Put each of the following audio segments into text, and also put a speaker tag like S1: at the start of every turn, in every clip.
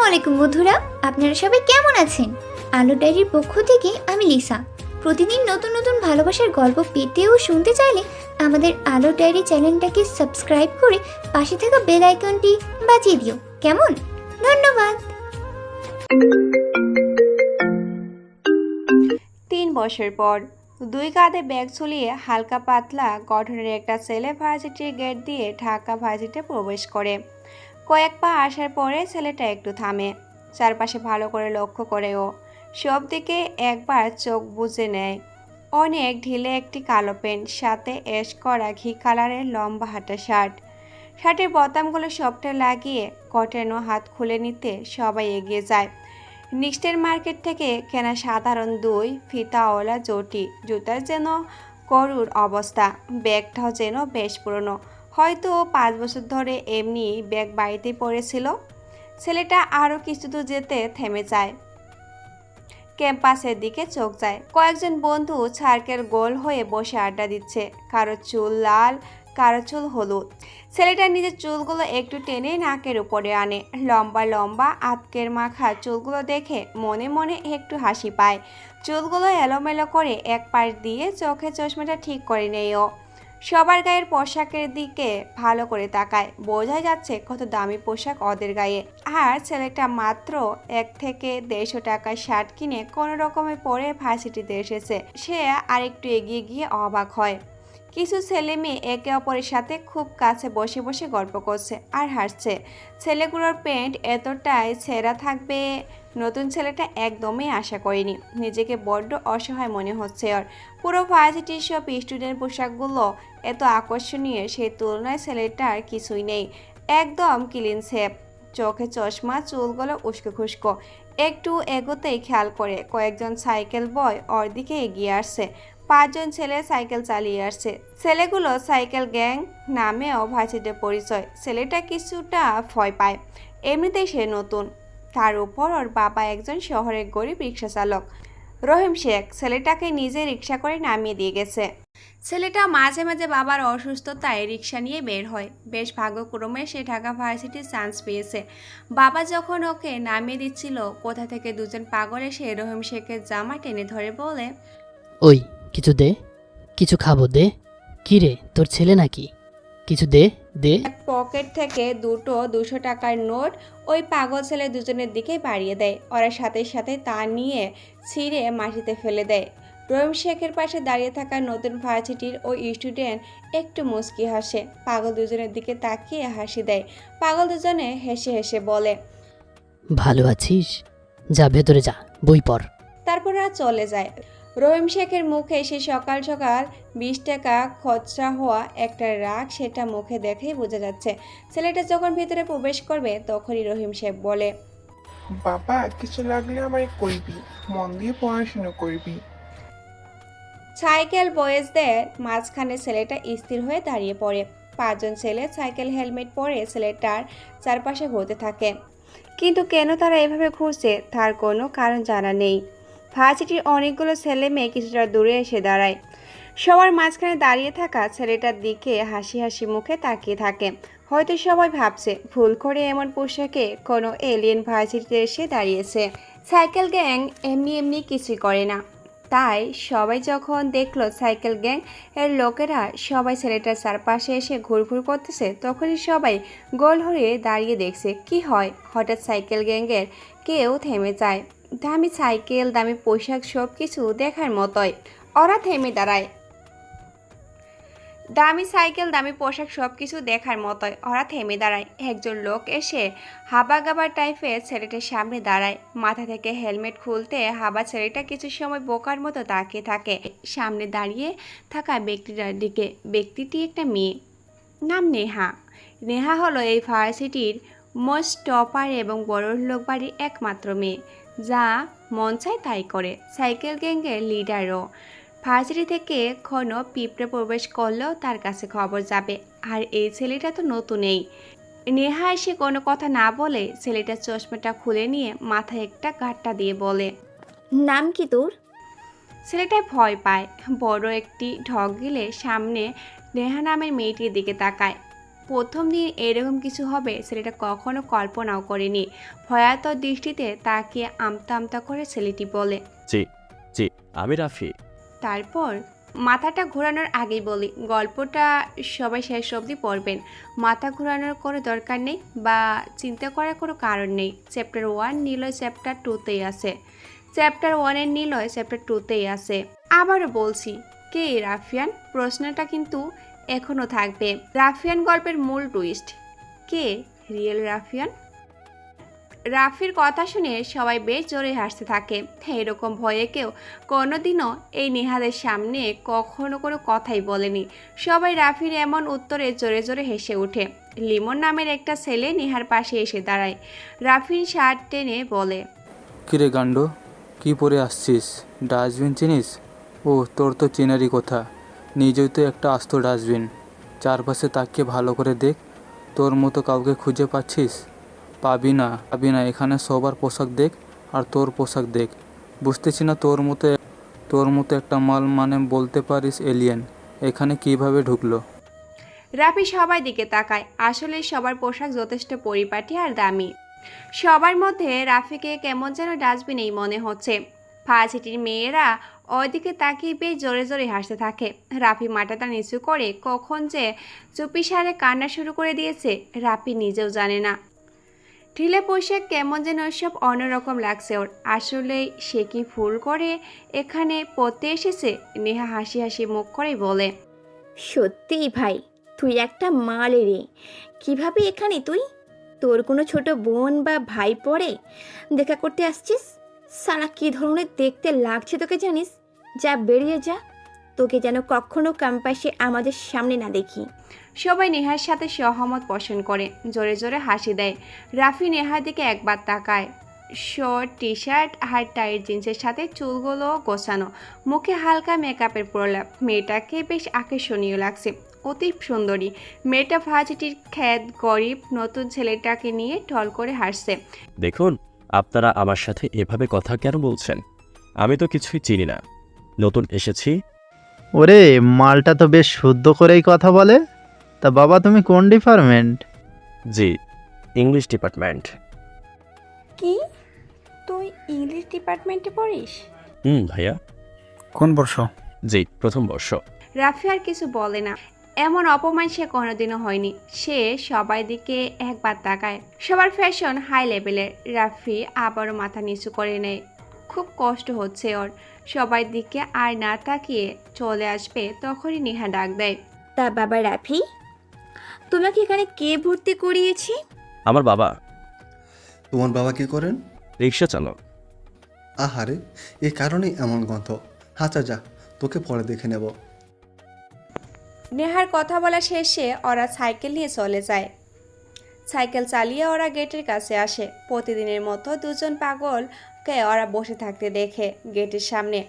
S1: আলাইকুম বন্ধুরা, আপনারা সবাই কেমন আছেন? আলো ডায়েরির পক্ষ থেকে আমি লিসা। প্রতিদিন নতুন নতুন ভালোবাসার গল্প পেতে ও শুনতে চাইলে আমাদের আলো ডায়েরি চ্যানেলটাকে সাবস্ক্রাইব করে পাশে থাকা বেল আইকনটি বাজিয়ে দিও, কেমন? ধন্যবাদ।
S2: 3 বছর পর দুই কাঁধে ব্যাগ ঝুলিয়ে হালকা পাতলা গঠনের একটা ছেলে ভার্সিটির গেট দিয়ে ঢাকা ভার্সিটিতে প্রবেশ করে। কয়েক পা আসার পরে ছেলেটা একটু থামে, চারপাশে ভালো করে লক্ষ্য করে ও সব দিকে একবার চোখ বুজে নেয়। অনেক ঢিলে একটি কালো প্যান্ট, সাথে অ্যাশ করা ঘি কালারের লম্বা হাঁটা শার্টের বোতামগুলো সবটা লাগিয়ে কটেনো হাত খুলে নিতে সবাই এগিয়ে যায়। নিক্সটের মার্কেট থেকে কেনা সাধারণ দুই ফিতাওয়ালা জুতার যেন করুণ অবস্থা। ব্যাগটাও যেন বেশ পুরনো, হয়তো 5 বছর ধরে এমনি ব্যাগ বাড়িতেই পড়েছিল। ছেলেটা আরও কিছু দূর যেতে থেমে যায়, ক্যাম্পাসের দিকে চোখ যায়। কয়েকজন বন্ধু সার্কেল গোল হয়ে বসে আড্ডা দিচ্ছে, কারো চুল লাল, কারো চুল হলুদ। ছেলেটা নিজের চুলগুলো একটু টেনে নাকের উপরে আনে। লম্বা লম্বা আতকের মাখা চুলগুলো দেখে মনে মনে একটু হাসি পায়। চুলগুলো এলোমেলো করে এক পাশ দিয়ে চোখে চশমাটা ঠিক করে নেয় ও। সবার গায়ের পোশাকের দিকে ভালো করে তাকায়, বোঝাই যাচ্ছে কত দামি পোশাক ওদের গায়ে। আর ছেলেটা মাত্র 1 থেকে 150 টাকার শার্ট কিনে কোনো রকমে পরে ভার্সিটিতে এসেছে। সে আরেকটু এগিয়ে গিয়ে অবাক হয়। কিছু ছেলে মেয়ে একে অপরের সাথে খুব কাছে বসে বসে গল্প করছে আর হাসছে। ছেলেগুলোর প্যান্ট এতটাই ছেঁড়া থাকবে নতুন ছেলেটা একদমই আশা করেনি। নিজেকে বড্ড অসহায় মনে হচ্ছে ওর। পুরো ভার্সিটির সব স্টুডেন্ট পোশাকগুলো এত আকর্ষণীয়, সেই তুলনায় ছেলেটার কিছুই নেই। একদম ক্লিন শেপ, চোখে চশমা, চুলগুলো উস্কো খুস্কো। একটু এগোতেই খেয়াল করে কয়েকজন সাইকেল বয় ওর দিকে এগিয়ে আসছে। 5 জন ছেলে সাইকেল চালিয়ে আসছে। ছেলেগুলো সাইকেল গ্যাং নামেও ভার্সিটিতে পরিচয়। ছেলেটা কিছুটা ভয় পায়, এমনিতেই সে নতুন। তার উপর ওর বাবা একজন শহরের গরিব রিক্সা চালক, রহিম শেখ। ছেলেটাকে নিজে রিক্সা করে নামিয়ে দিয়ে গেছে। ছেলেটা মাঝে মাঝে বাবার অসুস্থতায় রিক্সা নিয়ে বের হয়। বেশ ভাগ্যক্রমে সে ঢাকা ভার্সিটির চান্স পেয়েছে। বাবা যখন ওকে নামিয়ে দিচ্ছিল, কোথা থেকে দুজন পাগল এসে রহিম শেখের জামা টেনে ধরে বলে,
S3: ওই কিছু দে, কিছু খাবো দে। কি রে, তোর ছেলে নাকি? কিছু দে দে।
S2: এক পকেট থেকে দুটো 200 টাকার নোট ওই পাগল ছেলে দুজনের দিকে বাড়িয়ে দেয়। ওরা সাথে সাথে তা নিয়ে ছিঁড়ে মাটিতে ফেলে দেয়। রহিম শেখের পাশে দাঁড়িয়ে থাকা নতুন ভার্সিটির ওই স্টুডেন্ট একটু মুচকি হাসে, পাগল দুজনের দিকে তাকিয়ে হাসি দেয়। পাগল দুজনে হেসে হেসে বলে,
S3: ভালো আছিস? যা ভেতরে যা, বই পড়।
S2: তারপর আর চলে যায়। রহিম শেখের মুখে সে সকাল সকাল 20 টাকা খরচা হওয়া একটা রাগ, সেটা মুখে দেখেই বোঝা যাচ্ছে। ছেলেটা যখন ভিতরে প্রবেশ করবে তখনই রহিম শেখ বলে,
S4: বাবা কিছু লাগলে আমায় কইবি, মন দিয়ে পড়াশোনা করবি।
S2: সাইকেল বয়েজদের মাঝখানে ছেলেটা স্থির হয়ে দাঁড়িয়ে পড়ে। 5 জন ছেলে সাইকেল হেলমেট পরে ছেলেটার চারপাশে ঘুরতে থাকে, কিন্তু কেন তারা এভাবে ঘুরছে তার কোনো কারণ জানা নেই। ভার্সিটির অনেকগুলো ছেলে মেয়ে কিছুটা দূরে এসে দাঁড়ায়। সবার মাঝখানে দাঁড়িয়ে থাকা ছেলেটার দিকে হাসি হাসি মুখে তাকিয়ে থাকে। হয়তো সবাই ভাবছে ভুল করে এমন পোশাকে কোনো এলিয়েন ভার্সিটিতে এসে দাঁড়িয়েছে। সাইকেল গ্যাং এমনি এমনি কিছুই করে না। তাই সবাই যখন দেখলো সাইকেল গ্যাং এর লোকেরা সবাই ছেলেটার চারপাশে এসে ঘুরঘুর করতেছে, তখনই সবাই গোল হয়ে দাঁড়িয়ে দেখছে কি হয়। হঠাৎ সাইকেল গ্যাংয়ের কেউ থেমে যায়। দামি সাইকেল, দামি পোশাক, সব কিছু দেখার মতোই। ওরা থেমে দাঁড়ায়। দামি সাইকেল, দামি পোশাক, সব কিছু দেখার মতোই ওরা থেমে দাঁড়ায়। একজন লোক এসে হাবা গাবা টাইপের ছেলেটার সামনে দাঁড়ায়। মাথা থেকে হেলমেট খুলতে হাবা ছেলেটা কিছু সময় বোকার মতো তাকিয়ে থাকে সামনে দাঁড়িয়ে থাকা ব্যক্তিটার দিকে। ব্যক্তিটি একটা মেয়ে, নাম নেহা। নেহা হলো এই ভার্সিটির মোস্ট টপার এবং বড়লোক বাড়ির একমাত্র মেয়ে, যা মন চায় তাই করে। সাইকেল গ্যাংয়ের লিডারও। ভার্সিটি থেকে কোনো পিঁপড়ে প্রবেশ করলেও তার কাছে খবর যাবে। আর এই ছেলেটা তো নতুনই। নেহা এসে কোনো কথা না বলে ছেলেটার চশমাটা খুলে নিয়ে মাথায় একটা গাঁটটা দিয়ে বলে,
S1: নাম কি তোর?
S2: ছেলেটা ভয় পায়। বড় একটি ঢক গিলে সামনে নেহা নামের মেয়েটির দিকে তাকায়। প্রথম দিন এরকম কিছু হবে ছেলেটা কখনো কল্পনাও করেনি। ভয়াতর দৃষ্টিতে তাকিয়ে আমতা আমতা করে ছেলেটি বলে,
S5: জি জি, আমি রাফি।
S2: তারপর মাথাটা ঘোরানোর আগেই বলি, গল্পটা সবাই শেষ অবধি পড়বেন। মাথা ঘোরানোর কোনো দরকার নেই বা চিন্তা করার কোনো কারণ নেই। চ্যাপ্টার 1 নিলয় চ্যাপ্টার 2তেই আছে, চ্যাপ্টার 1-এর নিলয় চ্যাপ্টার 2তেই আছে। আবারও বলছি, কে এই রাফিয়ান? প্রশ্নটা কিন্তু এখনও থাকবে। রাফিয়ান গল্পের মূল টুইস্ট, কে রিয়েল রাফিয়ান? রাফির কথা শুনে সবাই বেশ জোরে হাসতে থাকে। এরকম ভয়ে কেউ কোনোদিনও এই নেহাদের সামনে কখনো কোনো কথাই বলেনি। সবাই রাফির এমন উত্তরে জোরে জোরে হেসে ওঠে। লিমন নামের একটা ছেলে নেহার পাশে এসে দাঁড়ায়। রাফির শার্ট টেনে বলে,
S6: কিরে গান্ড, কি পরে আসছিস? ডাস্টবিন চিনিস? ও, তোর তো চেনারই কথা। নিজেই তো একটা আস্ত ডাস্টবিন। চারপাশে তাকিয়ে ভালো করে দেখ, তোর মতো কাউকে খুঁজে পাচ্ছিস? পাবি না। এখানে সবার পোশাক দেখ আর তোর পোশাক দেখ। বুঝতেছি না তোর মতো একটা মাল, মানে বলতে পারিস এলিয়েন, এখানে কিভাবে ঢুকলো?
S2: রাফি সবার দিকে তাকায়। আসলে সবার পোশাক যথেষ্ট পরিপাটি আর দামি। সবার মধ্যে রাফিকে কেমন যেন ডাস্টবিনেই মনে হচ্ছে। ভার্সিটির মেয়েরা ওইদিকে তাকিয়ে বেশ জোরে জোরে হাসতে থাকে। রাফি মাথাটা নিচু করে কখন যে চুপিসারে কান্না শুরু করে দিয়েছে রাফি নিজেও জানে না। ঢিলে পোশাক কেমন যেন সব অন্যরকম লাগছে ওর। আসলে সে কি ভুল করে এখানে পড়তে এসেছে? নেহা হাসি হাসি মুখ করে বলে,
S7: সত্যিই ভাই, তুই একটা মালে রে। কিভাবে এখানে তুই? তোর কোনো ছোট বোন বা ভাই পড়ে দেখা করতে আসছিস? সালা কী ধরনের দেখতে লাগছে তোকে জানিস? যা বেরিয়ে যা, তোকে যেন কখনো ক্যাম্পাসে আমাদের সামনে না দেখি।
S2: সবাই নেহার সাথে সহমত পোষণ করে জোরে জোরে হাসি দেয়। রাফি নেহার দিকে একবার তাকায়। শর্ট টি শার্ট আর টাইট জিন্সের সাথে চুলগুলো গোছানো, মুখে হালকা মেকআপের প্রলাপ। মেয়েটাকে বেশ আকর্ষণীয় লাগছে, অতি সুন্দরী। মেয়েটা ভার্সিটির খ্যাত গরিব নতুন ছেলেটাকে নিয়ে ঢল করে হাসছে।
S5: দেখুন, আপনারা আমার সাথে এভাবে কথা কেন বলছেন? আমি তো কিছুই চিনি না, নতুন এসেছি।
S8: ওরে, মালটা তো বেশ শুদ্ধ করেই কথা বলে। তা বাবা, তুমি কোন ডিপার্টমেন্ট?
S5: জি, ইংলিশ ডিপার্টমেন্ট।
S2: কি, তুই ইংলিশ ডিপার্টমেন্টে পড়িস?
S5: ভাইয়া।
S8: কোন বর্ষ?
S5: জি, প্রথম বর্ষ।
S2: রাফি আর কিছু বলে না। এমন অপমান সে কোনোদিনও হয়নি। সে সবাই দিকে একবার তাকায়। সবার ফ্যাশন হাই লেভেলের। রাফি আবারও মাথা নিচু করে নেয়। খুব কষ্ট হচ্ছে ওর। সবাই দিকে আর না তাকিয়ে চলে আসবে তখনই নেহা ডাক দেয়,
S7: তা বাবা রাফি, তোমাকে এখানে কে ভর্তি করিয়েছি?
S5: আমার বাবা
S9: তোমার বাবা কি করেন?
S5: রিক্সা চালক।
S9: আহারে, এ কারণেই এমন গন্ধ। আচ্ছা যা, তোকে পরে দেখে নেব।
S2: নেহার কথা বলা শেষে ওরা সাইকেল নিয়ে চলে যায়। সাইকেল চালিয়ে ওরা গেটের কাছে আসে। প্রতিদিনের মতো দুজন পাগলকে ওরা বসে থাকতে দেখে গেটের সামনে।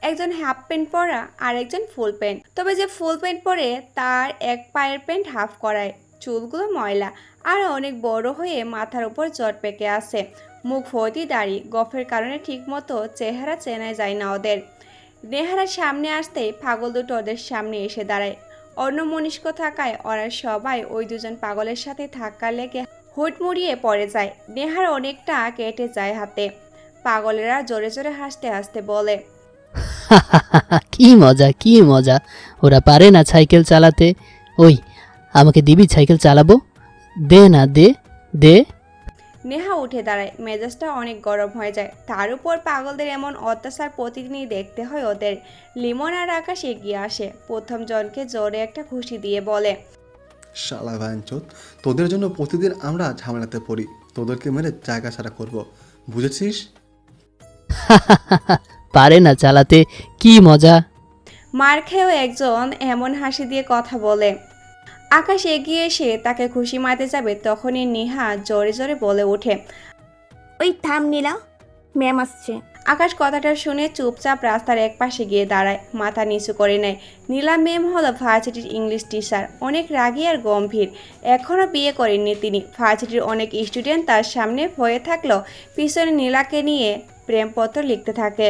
S2: একজন হাফ প্যান্ট পরা আর একজন ফুল প্যান্ট। তবে যে ফুল প্যান্ট পরে তার এক পায়ের প্যান্ট হাফ করায়, চুলগুলো ময়লা আর অনেক বড় হয়ে মাথার উপর জট পেকে আছে। মুখ ভর্তি দাড়ি, গফের কারণে ঠিকমতো চেহারা চেনা যায় না ওদের। নেহারা সামনে আসতেই পাগল দুটো ওদের সামনে এসে দাঁড়ায়। অন্যমনস্ক থাকায় ওরা সবাই ওই দুজন পাগলের সাথে ধাক্কা লেগে হুটমুড়িয়ে পড়ে যায়। নেহার অনেকটা কেটে যায় হাতে। পাগলেরা জোরে জোরে হাসতে হাসতে বলে,
S3: কি মজা, কি মজা! ওরা পারে না সাইকেল চালাতে। ওই, আমাকে দিবি সাইকেল চালাবো? দে না, দে দে।
S2: নেহা উঠে দাঁড়ায়। মেজাজটা অনেক গরম হয়ে যায়। তার উপর পাগলদের এমন অত্যাচার প্রতিদিনই দেখতে হয় ওদের। লিমন আর আকাশ এগিয়ে আসে। প্রথম জনকে জোরে একটা খুশি দিয়ে বলে,
S9: শালা ভাইঞ্চোদ, তোদের জন্য প্রতিদিন আমরা ঝামেলাতে পড়ি। তোদেরকে মেরে জায়গা ছাড়া করব, বুঝেছিস?
S3: পারে না চালাতে, কি মজা!
S2: মার খেয়েও একজন এমন হাসি দিয়ে কথা বলে। আকাশ এগিয়ে এসে তাকে খুশি মারতে যাবে তখনই নেহা জোরে জোরে বলে ওঠে,
S7: ওই থাম নীলা, ম্যাম আসছে।
S2: আকাশ কথাটা শুনে চুপচাপ রাস্তার এক পাশে গিয়ে দাঁড়ায়, মাথা নিচু করে নেয়। নীলা ম্যাম হলো ভার্সিটির ইংলিশ টিচার, অনেক রাগী আর গম্ভীর। এখনও বিয়ে করেননি তিনি। ভার্সিটির অনেক স্টুডেন্ট তার সামনে হয়ে থাকলেও পিছনে নীলাকে নিয়ে প্রেমপত্র লিখতে থাকে।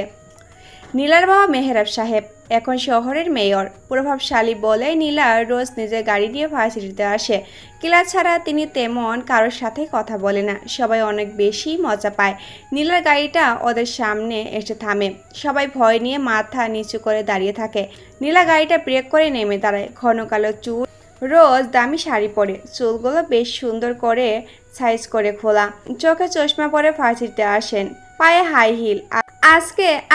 S2: নীলার বাবা মেহরাব সাহেব এখন শহরের মেয়র। প্রভাবশালী বলে নীলা রোজ নিজের গাড়ি নিয়ে ভার্সিটিতে আসে। ক্লাস ছাড়া তিনি তেমন কারোর সাথে কথা বলে না। সবাই অনেক বেশি মজা পায়। নীলার গাড়িটা ওদের সামনে এসে থামে। সবাই ভয় নিয়ে মাথা নিচু করে দাঁড়িয়ে থাকে। নীলা গাড়িটা ব্রেক করে নেমে দাঁড়ায়। ঘন কালো চুল, রোজ দামি শাড়ি পরে, চুলগুলো বেশ সুন্দর করে সাইজ করে খোলা, চোখে চশমা পরে ভার্সিটিতে আসেন, পায়ে হাই হিল।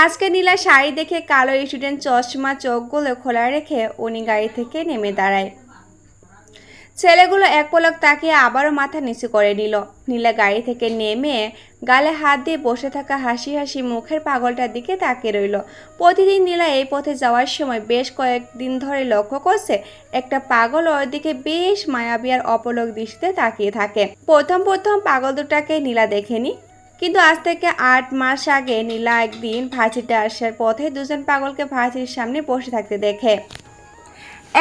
S2: আজকে নীলা শাড়ি দেখে কালো স্টুডেন্ট চশমা চোখগুলো খোলা রেখে উনি গাড়ি থেকে নেমে দাঁড়ায়। ছেলেগুলো এক পলক তাকিয়ে আবারও মাথা নিচু করে নিল। নীলা গাড়ি থেকে নেমে গালে হাত দিয়ে বসে থাকা হাসি হাসি মুখের পাগলটার দিকে তাকিয়ে রইল। প্রতিদিন নীলা এই পথে যাওয়ার সময় বেশ কয়েকদিন ধরে লক্ষ্য করছে একটা পাগল ওর দিকে বেশ মায়াবী আর অপলক দৃষ্টিতে তাকিয়ে থাকে। প্রথম পাগল দুটাকে নীলা দেখেনি, কিন্তু আজ থেকে 8 মাস আগে নীলা একদিন ভার্সিটিতে আসার পথে দুজন পাগলকে ভার্সিটির সামনে বসে থাকতে দেখে।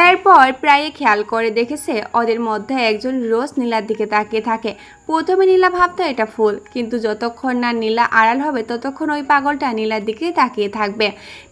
S2: এরপর প্রায় খেয়াল করে দেখেছে ওদের মধ্যে একজন রোজ নীলার দিকে তাকিয়ে থাকে। প্রথমে নীলা ভাবতো এটা ফুল, কিন্তু যতক্ষণ না নীলা আড়াল হবে ততক্ষণ ওই পাগলটা নীলার দিকে তাকিয়ে থাকবে।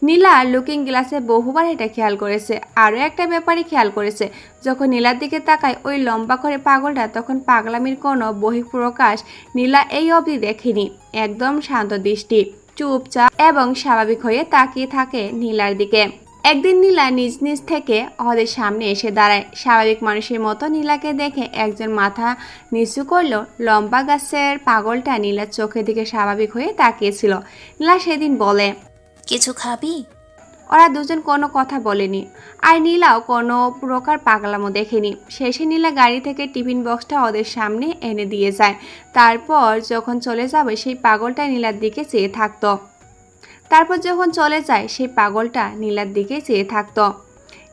S2: নীলা লুকিং গ্লাসে বহুবার এটা খেয়াল করেছে। আরও একটা ব্যাপারে খেয়াল করেছে, যখন নীলার দিকে তাকায় ওই লম্বা করে পাগলটা, তখন পাগলামির কোনো বহিঃপ্রকাশ নীলা এই অবধি দেখেনি। একদম শান্ত দৃষ্টি, চুপচাপ এবং স্বাভাবিক হয়ে তাকিয়ে থাকে নীলার দিকে। একদিন নীলা নিজ নিজ থেকে ওদের সামনে এসে দাঁড়ায়। স্বাভাবিক মানুষের মতো নীলাকে দেখে একজন মাথা নিচু করলো। লম্বা গাছের পাগলটা নীলার চোখের দিকে স্বাভাবিক হয়ে তাকিয়েছিল। নীলা সেদিন বলে,
S1: কিছু খাবি?
S2: ওরা দুজন কোনো কথা বলেনি, আর নীলাও কোনো প্রকার পাগলামো দেখেনি। শেষে নীলা গাড়ি থেকে টিফিন বক্সটা ওদের সামনে এনে দিয়ে যায়। তারপর যখন চলে যাবে সেই পাগলটা নীলার দিকে চেয়ে থাকতো।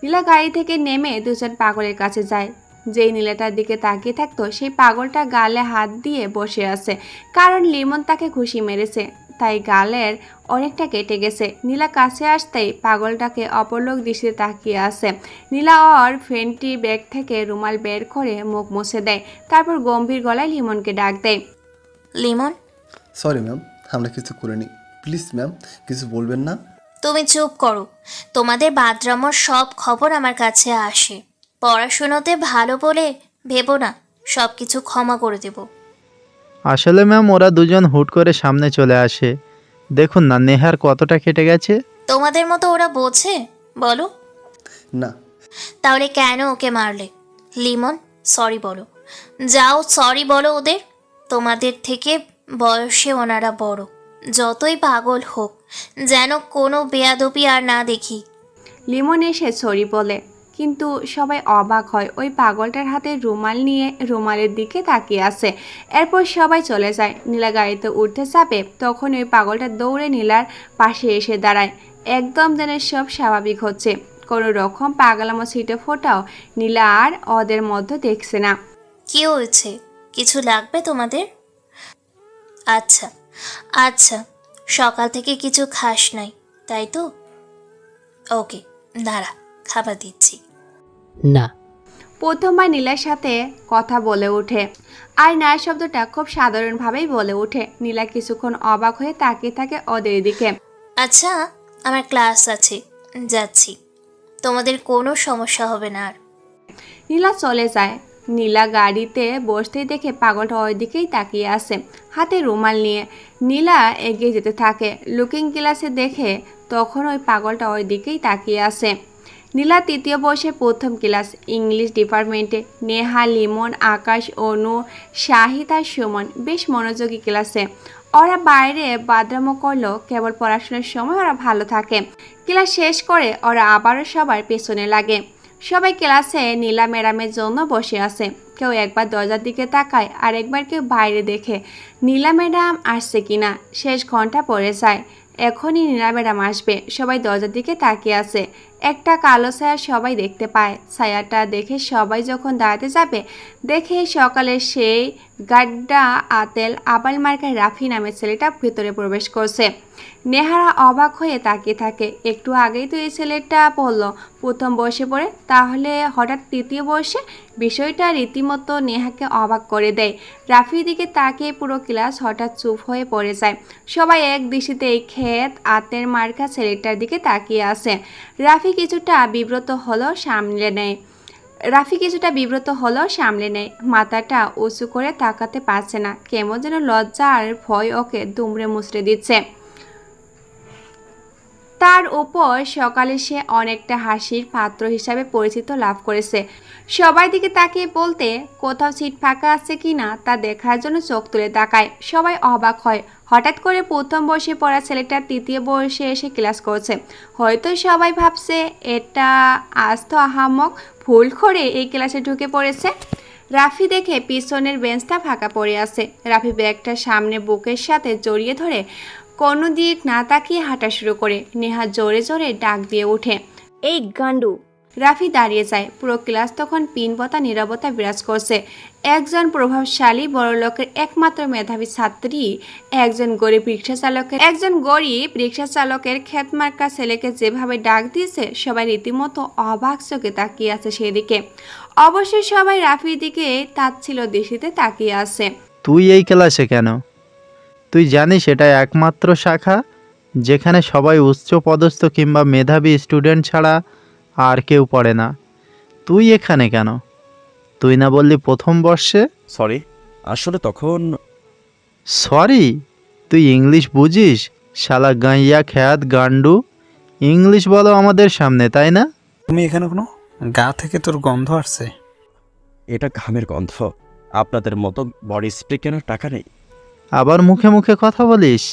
S2: নীলা গাড়ি থেকে নেমে দুজন পাগলের কাছে যায়। যেই নীলাটার দিকে তাকিয়ে থাকতো সেই পাগলটা গালে হাত দিয়ে বসে আছে, কারণ লিমন তাকে ঘুষি মেরেছে, তাই গালের অনেকটা কেটে গেছে। নীলা কাছে আসতেই পাগলটাকে অপলক দৃষ্টিতে তাকিয়ে আছে। নীলা ওর ফ্রেন্ডটি ব্যাগ থেকে রুমাল বের করে মুখ মুছে দেয়, তারপর গম্ভীর গলায় লিমনকে ডাক দেয়।
S1: লিমন,
S9: সরি ম্যাম, আমরা কিছু করিনি। প্লিজ ম্যাম, কিছু বলবেন না।
S1: তুমি চুপ করো। তোমাদের বাদরামোর সব খবর আমার কাছে আসে। পড়াশুনোতে ভালো বলে ভেবো না, সব কিছু ক্ষমা করে দেব।
S8: আসলে ম্যাম ওরা দুজন হুট করে সামনে চলে আসে। দেখুন না নেহার কতটা কেটে গেছে।
S1: তোমাদের মতো ওরা বোঝে বলো?
S9: না।
S1: তাহলে কেন ওকে মারলে? লিমন, সরি বলো। যাও, সরি বলো ওদের। তোমাদের থেকে বয়সে ওনারা বড়। যতই পাগল হোক, যেন কোনো বেয়াদবি আর না দেখি।
S2: লিমন এসে সরি বলে, কিন্তু সবাই অবাক হয়। ওই পাগলটার হাতে রুমাল নিয়ে রুমালের দিকে তাকিয়ে আছে। এরপর সবাই চলে যায়। নীলা গাড়িতে উঠতে চাপে, তখন ওই পাগলটা দৌড়ে নীলার পাশে এসে দাঁড়ায়। একদম যেন সব স্বাভাবিক হচ্ছে, কোনো রকম পাগলামো ছিটে ফোটাও নীলা আর ওদের মধ্যে দেখছে না।
S1: কি হয়েছে? কিছু লাগবে তোমাদের? আচ্ছা আচ্ছা, সকাল থেকে কিছু খাস নাই তাই তো? ওকে, দাঁড়া, খাবার দিচ্ছি।
S3: না।
S2: প্রথমবার নীলার সাথে কথা বলে ওঠে, আর না শব্দটা খুব সাধারণভাবেই বলে ওঠে। নীলা কিছুক্ষণ অবাক হয়ে তাকিয়ে থাকে ওদের দিকে।
S1: আচ্ছা, আমার ক্লাস আছে, যাচ্ছি। তোমাদের কোনো সমস্যা হবে না আর।
S2: নীলা চলে যায়। নীলা গাড়িতে বসতেই দেখে পাগলটা ওই দিকেই তাকিয়ে আছে, হাতে রুমাল নিয়ে। নীলা এগিয়ে যেতে থাকে। লুকিং গ্লাসে দেখে তখন ওই পাগলটা ওই দিকেই তাকিয়ে আছে। নীলা 3য় বর্ষে 1ম ক্লাস, ইংলিশ ডিপার্টমেন্টে। নেহা, লিমন, আকাশ, অনু, শাহিদ আর সুমন বেশ মনোযোগী ক্লাসে। ওরা বাইরে বাদরামো করলেও কেবল পড়াশোনার সময় ওরা ভালো থাকে। ক্লাস শেষ করে ওরা আবারও সবার পেছনে লাগে। সবাই ক্লাসে নীলা ম্যাডামের জন্য বসে আছে। কেউ একবার দরজার দিকে তাকায়, আর একবার কেউ বাইরে দেখে নীলা ম্যাডাম আসছে কিনা। শেষ ঘন্টা পড়ে যায়, এখনই নীলা ম্যাডাম আসবে। সবাই দরজার দিকে তাকিয়ে আছে। একটা কালো ছায়া সবাই দেখতে পায়। ছায়াটা দেখে সবাই যখন দাঁড়াতে যাবে, দেখে সকালে সেই গাড্ডা আতেল আবাল মার্কার রাফি নামের ছেলেটা ভেতরে প্রবেশ করছে। নেহারা অবাক হয়ে তাকিয়ে থাকে। একটু আগেই তো এই ছেলেটা পড়লো প্রথম বর্ষে পড়ে, তাহলে হঠাৎ তৃতীয় বর্ষে? বিষয়টা রীতিমতো নেহাকে অবাক করে দেয়। রাফির দিকে তাকিয়ে পুরো ক্লাস হঠাৎ চুপ হয়ে পড়ে যায়। সবাই এক দৃষ্টিতে এই ক্ষেত আতের মার্কা ছেলেটার দিকে তাকিয়ে আসে। রাফি কিছুটা বিব্রত হলো সামলে নেয়। মাথাটা উঁচু করে তাকাতে পারছে না। কেমন যেন লজ্জা আর ভয় ওকে দুমড়ে মুচড়ে দিচ্ছে। তার উপর সকালে সে অনেকটা হাসির পাত্র হিসাবে পরিচিত লাভ করেছে। সবাই দিকে তাকিয়ে বলতে কোথাও সিট ফাঁকা আছে কি না তা দেখার জন্য চোখ তুলে তাকায়। সবাই অবাক হয়। হঠাৎ করে প্রথম বর্ষে পড়া ছেলেটা তৃতীয় বর্ষে এসে ক্লাস করছে। হয়তো সবাই ভাবছে এটা আজ তো আহামক ভুল করে এই ক্লাসে ঢুকে পড়েছে। রাফি দেখে পিছনের বেঞ্চটা ফাঁকা পড়ে আছে। রাফি ব্যাগটা সামনে বুকের সাথে জড়িয়ে ধরে কোনো দিক না তাকিয়ে হাঁটা শুরু করে। নেহা জোরে জোরে ডাক দিয়ে ওঠে,
S7: এই গান্ডু।
S2: রাফি দাঁড়িয়ে যায়। পুরো ক্লাস তখন পিনপতা নীরবতা বিরাজ করছে। একজন প্রভাবশালী বড়লোকের একমাত্র মেধাবী ছাত্রী একজন গরিব রিক্সা চালকের খ্যাতমার্কা ছেলেকে যেভাবে ডাক দিয়েছে, সবাই রীতিমতো অবাক চোখে তাকিয়ে আছে সেদিকে। অবশ্যই সবাই রাফির দিকে তাচ্ছিল দৃষ্টিতে তাকিয়ে আছে।
S8: তুই এই ক্লাসে কেন? তুই জানিস এটা একমাত্র শাখা যেখানে সবাই উচ্চ পদস্থ কিংবা মেধাবী স্টুডেন্ট ছাড়া আর কেউ পড়ে না। তুই এখানে কেন? তুই না বললি প্রথম বর্ষে?
S5: সরি, আসলে তখন
S8: সরি? তুই ইংলিশ বুঝিস? শালা গাইয়া খ্যাত গান্ডু, ইংলিশ বলো আমাদের সামনে, তাই না?
S10: তুমি এখানে কোনো গা থেকে তোর গন্ধ আসছে?
S5: এটা ঘামের গন্ধ। আপনাদের মতো বডি স্প্রে কেনার টাকা নেই।
S8: আবার মুখে মুখে কথা বলিস।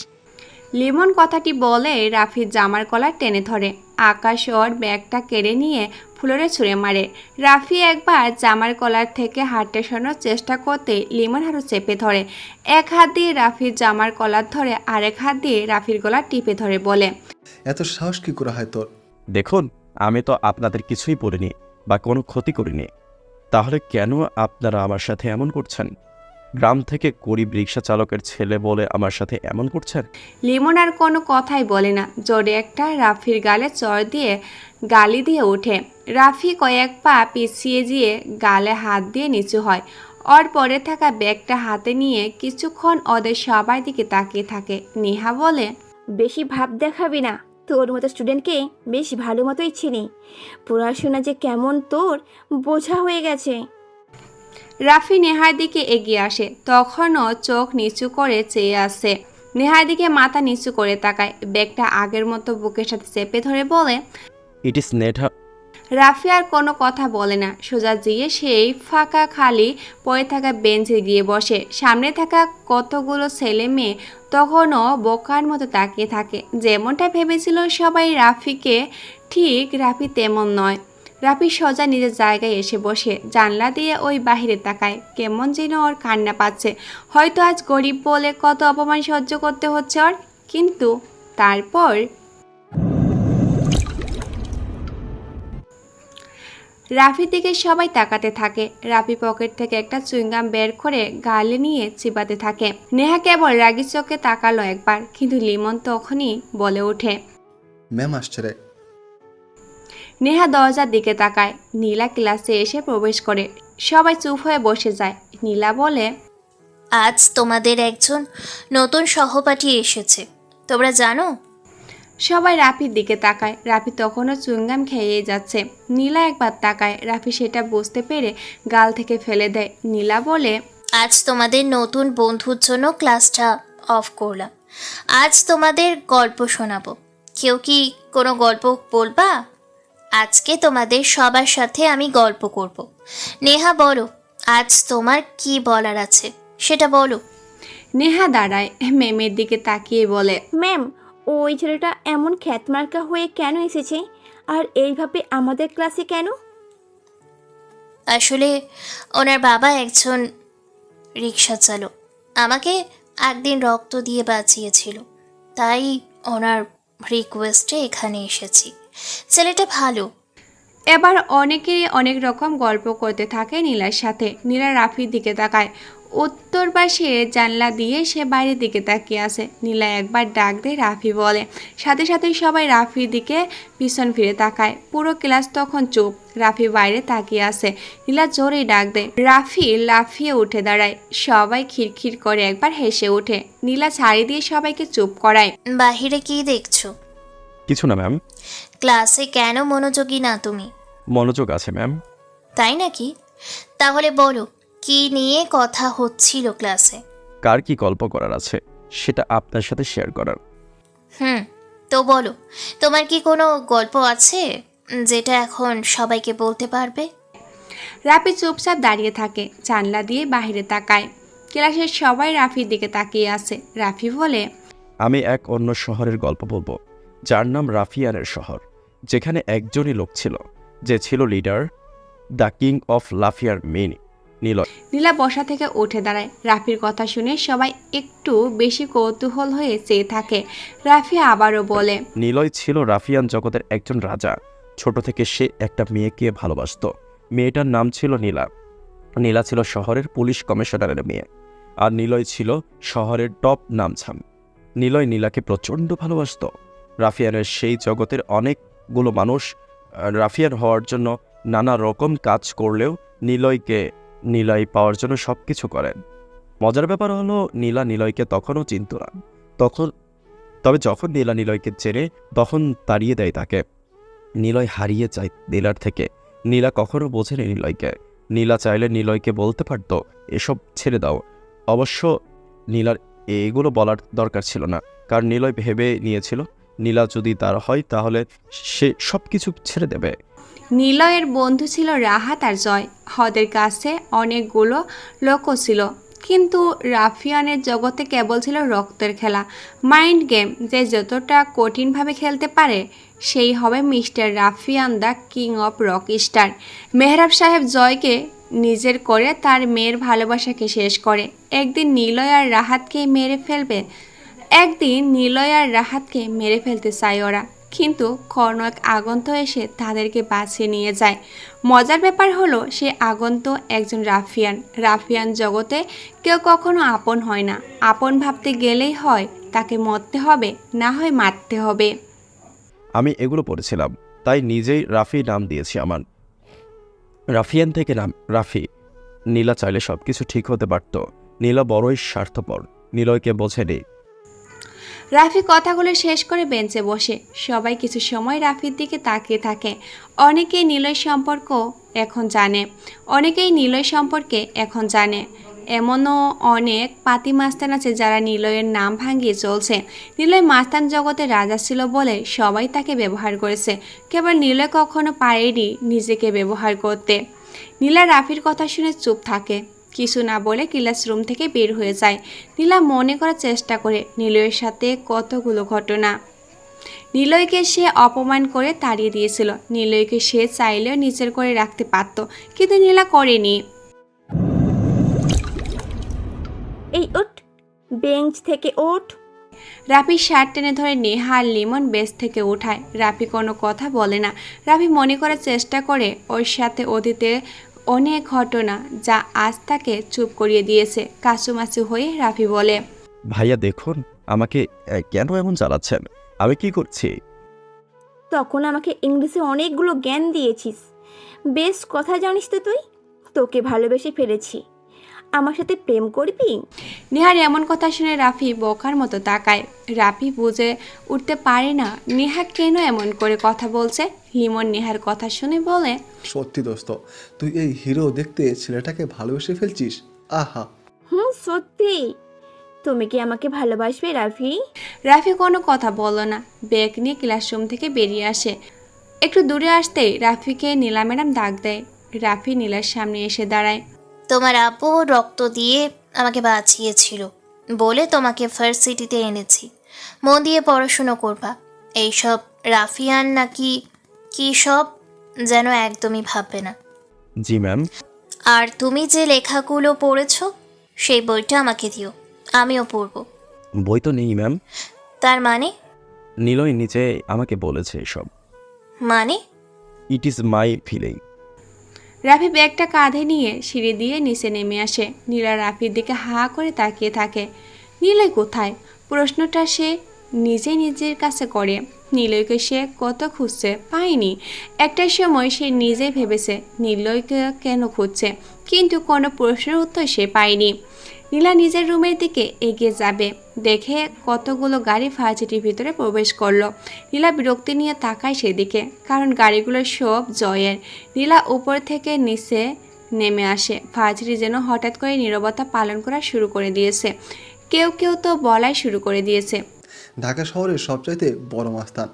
S2: লিমন কথাটি বলে রাফির জামার কলার টেনে ধরে। আকাশ ওর ব্যাগটা কেড়ে নিয়ে ফ্লোরে ছুঁড়ে মারে। রাফি একবার জামার কলার থেকে হাতটা সরানোর চেষ্টা করতে লিমন আরও চেপে ধরে। এক হাত দিয়ে রাফির জামার কলার ধরে, আরেক হাত দিয়ে রাফির গলা টিপে ধরে বলে,
S9: এত সাহস কী করে হয় তোর?
S5: দেখুন, আমি তো আপনাদের কিছুই পড়িনি বা কোনো ক্ষতি করিনি। তাহলে কেন আপনারা আমার সাথে এমন করছেন? গ্রাম থেকে গরিব রিক্সা চালকের ছেলে বলে আমার সাথে এমন করছেন?
S2: লিমন আর কোনো কথাই বলে না। জোরে একটা রাফির গালে চড় দিয়ে গালি দিয়ে ওঠে। রাফি কয়েক পা পিছিয়ে গিয়ে গালে হাত দিয়ে নিচু হয়। ওর পরে থাকা ব্যাগটা হাতে নিয়ে কিছুক্ষণ ওদের সবার দিকে তাকিয়ে থাকে। নেহা বলে,
S7: বেশি ভাব দেখাবি না। তোর মতো স্টুডেন্টকে বেশ ভালো মতোই চিনি। পড়াশোনা যে কেমন তোর বোঝা হয়ে গেছে।
S2: রাফি নেহার দিকে এগিয়ে আসে। তখনও চোখ নিচু করে চেয়ে আসে। নেহার দিকে মাথা নিচু করে তাকায়। ব্যাগটা আগের মতো বুকের সাথে চেপে ধরে বলে,
S5: ইট ইজ নেহা।
S2: রাফি আর কোনো কথা বলে না। সোজা গিয়ে সেই ফাঁকা খালি পড়ে থাকা বেঞ্চে গিয়ে বসে। সামনে থাকা কতগুলো ছেলে মেয়ে তখনও বোকার মতো তাকিয়ে থাকে। যেমনটা ভেবেছিল সবাই রাফিকে, ঠিক রাফি তেমন নয়। রাফি সোজা নিজের জায়গায় এসে বসে জানলা দিয়ে ওই বাহিরে তাকায়। কেমন যেন ওর কান্না পাচ্ছে। হয়তো আজ গরিব বলে কত অপমান সহ্য করতে হচ্ছে ওর। কিন্তু তারপর রাফির দিকে সবাই তাকাতে থাকে। রাফি পকেট থেকে একটা চুইংগাম বের করে গালে নিয়ে চিবাতে থাকে। নেহা কেবল রাগি চোখে তাকালো একবার, কিন্তু লিমন তখনই বলে ওঠে,
S9: ম্যাম আসছে রে।
S2: নেহা দরজার দিকে তাকায়। নীলা ক্লাসে এসে প্রবেশ করে। সবাই চুপ হয়ে বসে যায়। নীলা বলে,
S11: আজ তোমাদের একজন নতুন সহপাঠী এসেছে, তোমরা জানো?
S2: সবাই রাফির দিকে তাকায়। রাফি তখনও চুইংগাম খেয়েই যাচ্ছে। নীলা একবার তাকায়। রাফি সেটা বুঝতে পেরে গাল থেকে ফেলে দেয়। নীলা বলে,
S11: আজ তোমাদের নতুন বন্ধুর জন্য ক্লাসটা অফ করলাম। আজ তোমাদের গল্প শোনাবো। কেউ কি কোনো গল্প বলবা? আজকে তোমাদের সবার সাথে আমি গল্প করব। নেহা বলো, আজ তোমার কি বলার আছে সেটা বলো।
S2: নেহা দাঁড়ায়। ম্যামের দিকে তাকিয়ে বলে,
S7: ম্যাম, ওই ছেলেটা এমন খ্যাতমার্কা হয়ে কেন এসেছে আর এইভাবে আমাদের ক্লাসে কেন?
S11: আসলে ওনার বাবা একজন রিক্সা চালক। আমাকে একদিন রক্ত দিয়ে বাঁচিয়েছিল, তাই ওনার রিকোয়েস্টে এখানে এসেছি। ছেলেটা ভালো।
S2: এবার অনেকেই অনেক রকম গল্প করতে থাকে নীলার সাথে। নীলা রাফির দিকে তাকায়। উত্তর পাশে জানলা দিয়ে সে বাইরের দিকে তাকিয়ে আছে। নীলা একবার ডাক দেয়, রাফি বলে। সাথে সাথে সবাই রাফির দিকে পিছন ফিরে তাকায়। পুরো ক্লাস তখন চুপ। রাফি বাইরে তাকিয়ে আছে। নীলা জোরেই ডাক দেয়। রাফি লাফিয়ে উঠে দাঁড়ায়। সবাই খিরখির করে একবার হেসে ওঠে। নীলা ছাড়ি দিয়ে সবাইকে চুপ করায়।
S11: বাহিরে কি দেখছো?
S5: কিছু না ম্যাম।
S11: ক্লাসে কেন মনোযোগী না তুমি?
S5: মনোযোগ আছে ম্যাম।
S11: তাই নাকি? তাহলে বলো, কি নিয়ে কথা হচ্ছিল ক্লাসে?
S5: কার কি গল্প করার আছে সেটা আপনার সাথে শেয়ার করার।
S11: তো বলো, তোমার কি কোনো গল্প আছে যেটা এখন সবাইকে বলতে পারবে?
S2: রাফি চুপচাপ দাঁড়িয়ে থাকে। জানলা দিয়ে বাইরে তাকায়। ক্লাসের সবাই রাফির দিকে তাকিয়ে আছে। রাফি বলে,
S5: আমি এক অন্য শহরের গল্প বলবো, যার নাম রাফিয়ানের শহর, যেখানে একজনই লোক ছিল, যে ছিল লিডার, দ্য কিং অফ লাফিয়ার মেন, নীলয়।
S2: নীলা বসা থেকে উঠে দাঁড়ায়। রাফির কথা শুনে সবাই একটু বেশি কৌতূহল হয়ে চেয়ে থাকে। রাফি আবারও বলে,
S5: নীলয় ছিল রাফিয়ান জগতের একজন রাজা। ছোট থেকে সে একটা মেয়েকে ভালোবাসত। মেয়েটার নাম ছিল নীলা। নীলা ছিল শহরের পুলিশ কমিশনারের মেয়ে, আর নীলয় ছিল শহরের টপ নামছাম। নীলয় নীলাকে প্রচণ্ড ভালোবাসত। রাফিয়ানের সেই জগতের অনেকগুলো মানুষ রাফিয়ান হওয়ার জন্য নানা রকম কাজ করলেও নীলয় পাওয়ার জন্য সব কিছু করেন। মজার ব্যাপার হলো, নীলা নীলয়কে তখনও চিনত না। তবে যখন নীলা নীলয়কে চেনে, তখন তাড়িয়ে দেয় তাকে। নীলয় হারিয়ে যায় নীলার থেকে। নীলা কখনো বোঝেনি নীলয়কে। নীলা চাইলে নীলয়কে বলতে পারত, এসব ছেড়ে দাও। অবশ্য নীলার এগুলো বলার দরকার ছিল না, কারণ নীলয় ভেবে নিয়েছিল নীলা যদি তার হয় তাহলে সে সব কিছু ছেড়ে দেবে।
S2: নীলয়ের বন্ধু ছিল রাহাত আর জয়। ওদের কাছে অনেকগুলো লোকও ছিল, কিন্তু রাফিয়ানের জগতে কেবল ছিল রক্তের খেলা, মাইন্ড গেম। যে যতটা কঠিনভাবে খেলতে পারে সেই হবে mister ruffian, the king of rock star. Mehrab সাহেব জয়কে নিজের করে তার মেয়ের ভালোবাসাকে শেষ করে। একদিন নীলয় আর রাহাতকে মেরে ফেলতে চায় ওরা, কিন্তু খর্নক আগন্ত এসে তাদেরকে বাঁচিয়ে নিয়ে যায়। মজার ব্যাপার হলো, সে আগন্ত একজন রাফিয়ান জগতে কেউ কখনো আপন হয় না। আপন ভাবতে গেলেই হয় তাকে মরতে হবে, না হয় মারতে হবে।
S5: আমি এগুলো পড়েছিলাম, তাই নিজেই রাফি নাম দিয়েছি আমার। রাফিয়ান থেকে নাম রাফি। নীলা চাইলে সব কিছু ঠিক হতে পারত। নীলা বড়ই স্বার্থপর, নীলয়কে বোঝেনি।
S2: রাফি কথাগুলো শেষ করে বেঞ্চে বসে। সবাই কিছু সময় রাফির দিকে তাকিয়ে থাকে। অনেকেই নীলয় সম্পর্কে এখন জানে। এমনও অনেক পাতি মাস্তান আছে যারা নীলয়ের নাম ভাঙিয়ে চলছে। নীলয় মাস্তান জগতে রাজা ছিল বলে সবাই তাকে ব্যবহার করেছে। কেবল নীলয় কখনো পারেনি নিজেকে ব্যবহার করতে। নীলা রাফির কথা শুনে চুপ থাকে, কিছু না বলে ক্লাসরুম থেকে বের হয়ে যায়। নীলা মনে করার চেষ্টা করে নীলয়ের সাথে কতগুলো ঘটনা। নীলয়কে সে অপমান করে তাড়িয়ে দিয়েছিল। নীলয়কে সে চাইলেও নিজের করে রাখতে পারত, কিন্তু নীলা করেনি।
S7: এই ওঠ, বেঞ্চ থেকে ওঠ।
S2: রাফির শার্ট টেনে ধরে নেহা আর লিমন বেঞ্চ থেকে উঠায়। রাফি কোনো কথা বলে না। রাফি মনে করার চেষ্টা করে ওর সাথে অতীতে অনেক ঘটনা, যা আজ তাকে চুপ করিয়ে দিয়েছে। কাচুমাচু হয়ে রাফি বলে,
S5: ভাইয়া দেখুন, আমাকে কেন এমন জ্বালাচ্ছেন? আমি কি করছি?
S7: তখন আমাকে ইংলিশে অনেকগুলো জ্ঞান দিয়েছিস। বেশ কথা জানিস তো তুই। তোকে ভালোবেসে ফেলেছি। আমার সাথে প্রেম করবি?
S2: নেহার এমন কথা শুনে রাফি বোকার মতো তাকায়। রাফি বুঝে উঠতে পারে না নেহা কেন এমন করে কথা বলছে। লিমন নেহার কথা শুনে বলে,
S9: সত্যি দোস্ত, তুই এই হিরো দেখতে ছেলেটাকে ভালোবেসে ফেলছিস। আহা।
S7: সত্যি। তুমি কি আমাকে ভালোবাসবে রাফি?
S2: রাফি কোনো কথা বলল না। ব্যাগ নিয়ে ক্লাসরুম থেকে বেরিয়ে আসে। একটু দূরে আসতেই রাফিকে নীলা ম্যাডাম ডাক দেয়। রাফি নীলার সামনে এসে দাঁড়ায়।
S11: তোমার আব্বু রক্ত দিয়ে আমাকে বাঁচিয়েছিল বলে তোমাকে ভার্সিটিতে এনেছি। মন দিয়ে পড়াশুনো করবা। এইসব রাফিয়ান নাকি কি সব যেন একদমই ভাববে না।
S5: জি ম্যাম।
S11: আর তুমি যে লেখাগুলো পড়েছো সেই বইটা আমাকে দিও, আমিও পড়ব।
S5: বই তো নেই ম্যাম।
S11: তার মানে?
S5: নীলয় নিচে আমাকে বলেছে এসব।
S11: মানে?
S5: It is my feeling.
S2: Rafi ব্যাগটা কাঁধে নিয়ে সিঁড়ি দিয়ে নিচে নেমে আসে। নীলা রাফির দিকে হা করে তাকিয়ে থাকে। নীলয় কোথায়? প্রশ্নটা সে নিজের কাছে করে। নীলয়কে সে কত খুঁজছে, পায়নি। একটা সময় সে নিজে ভেবেছে নীলয়কে কেন খুঁজছে, কিন্তু কোনো প্রশ্নের উত্তর সে পায়নি। নীলা নিজের রুমের দিকে এগিয়ে যাবে, দেখে কতগুলো গাড়ি ভার্সিটির ভিতরে প্রবেশ করলো। নীলা বিরক্তি নিয়ে তাকায় সেদিকে, কারণ গাড়িগুলো সব জয়ের। নীলা উপর থেকে নিচে নেমে আসে। ভার্সিটি যেন হঠাৎ করে নীরবতা পালন করা শুরু করে দিয়েছে। কেউ কেউ তো বলাই শুরু করে দিয়েছে,
S9: ঢাকা শহরের সবচাইতে বড় মাস্তান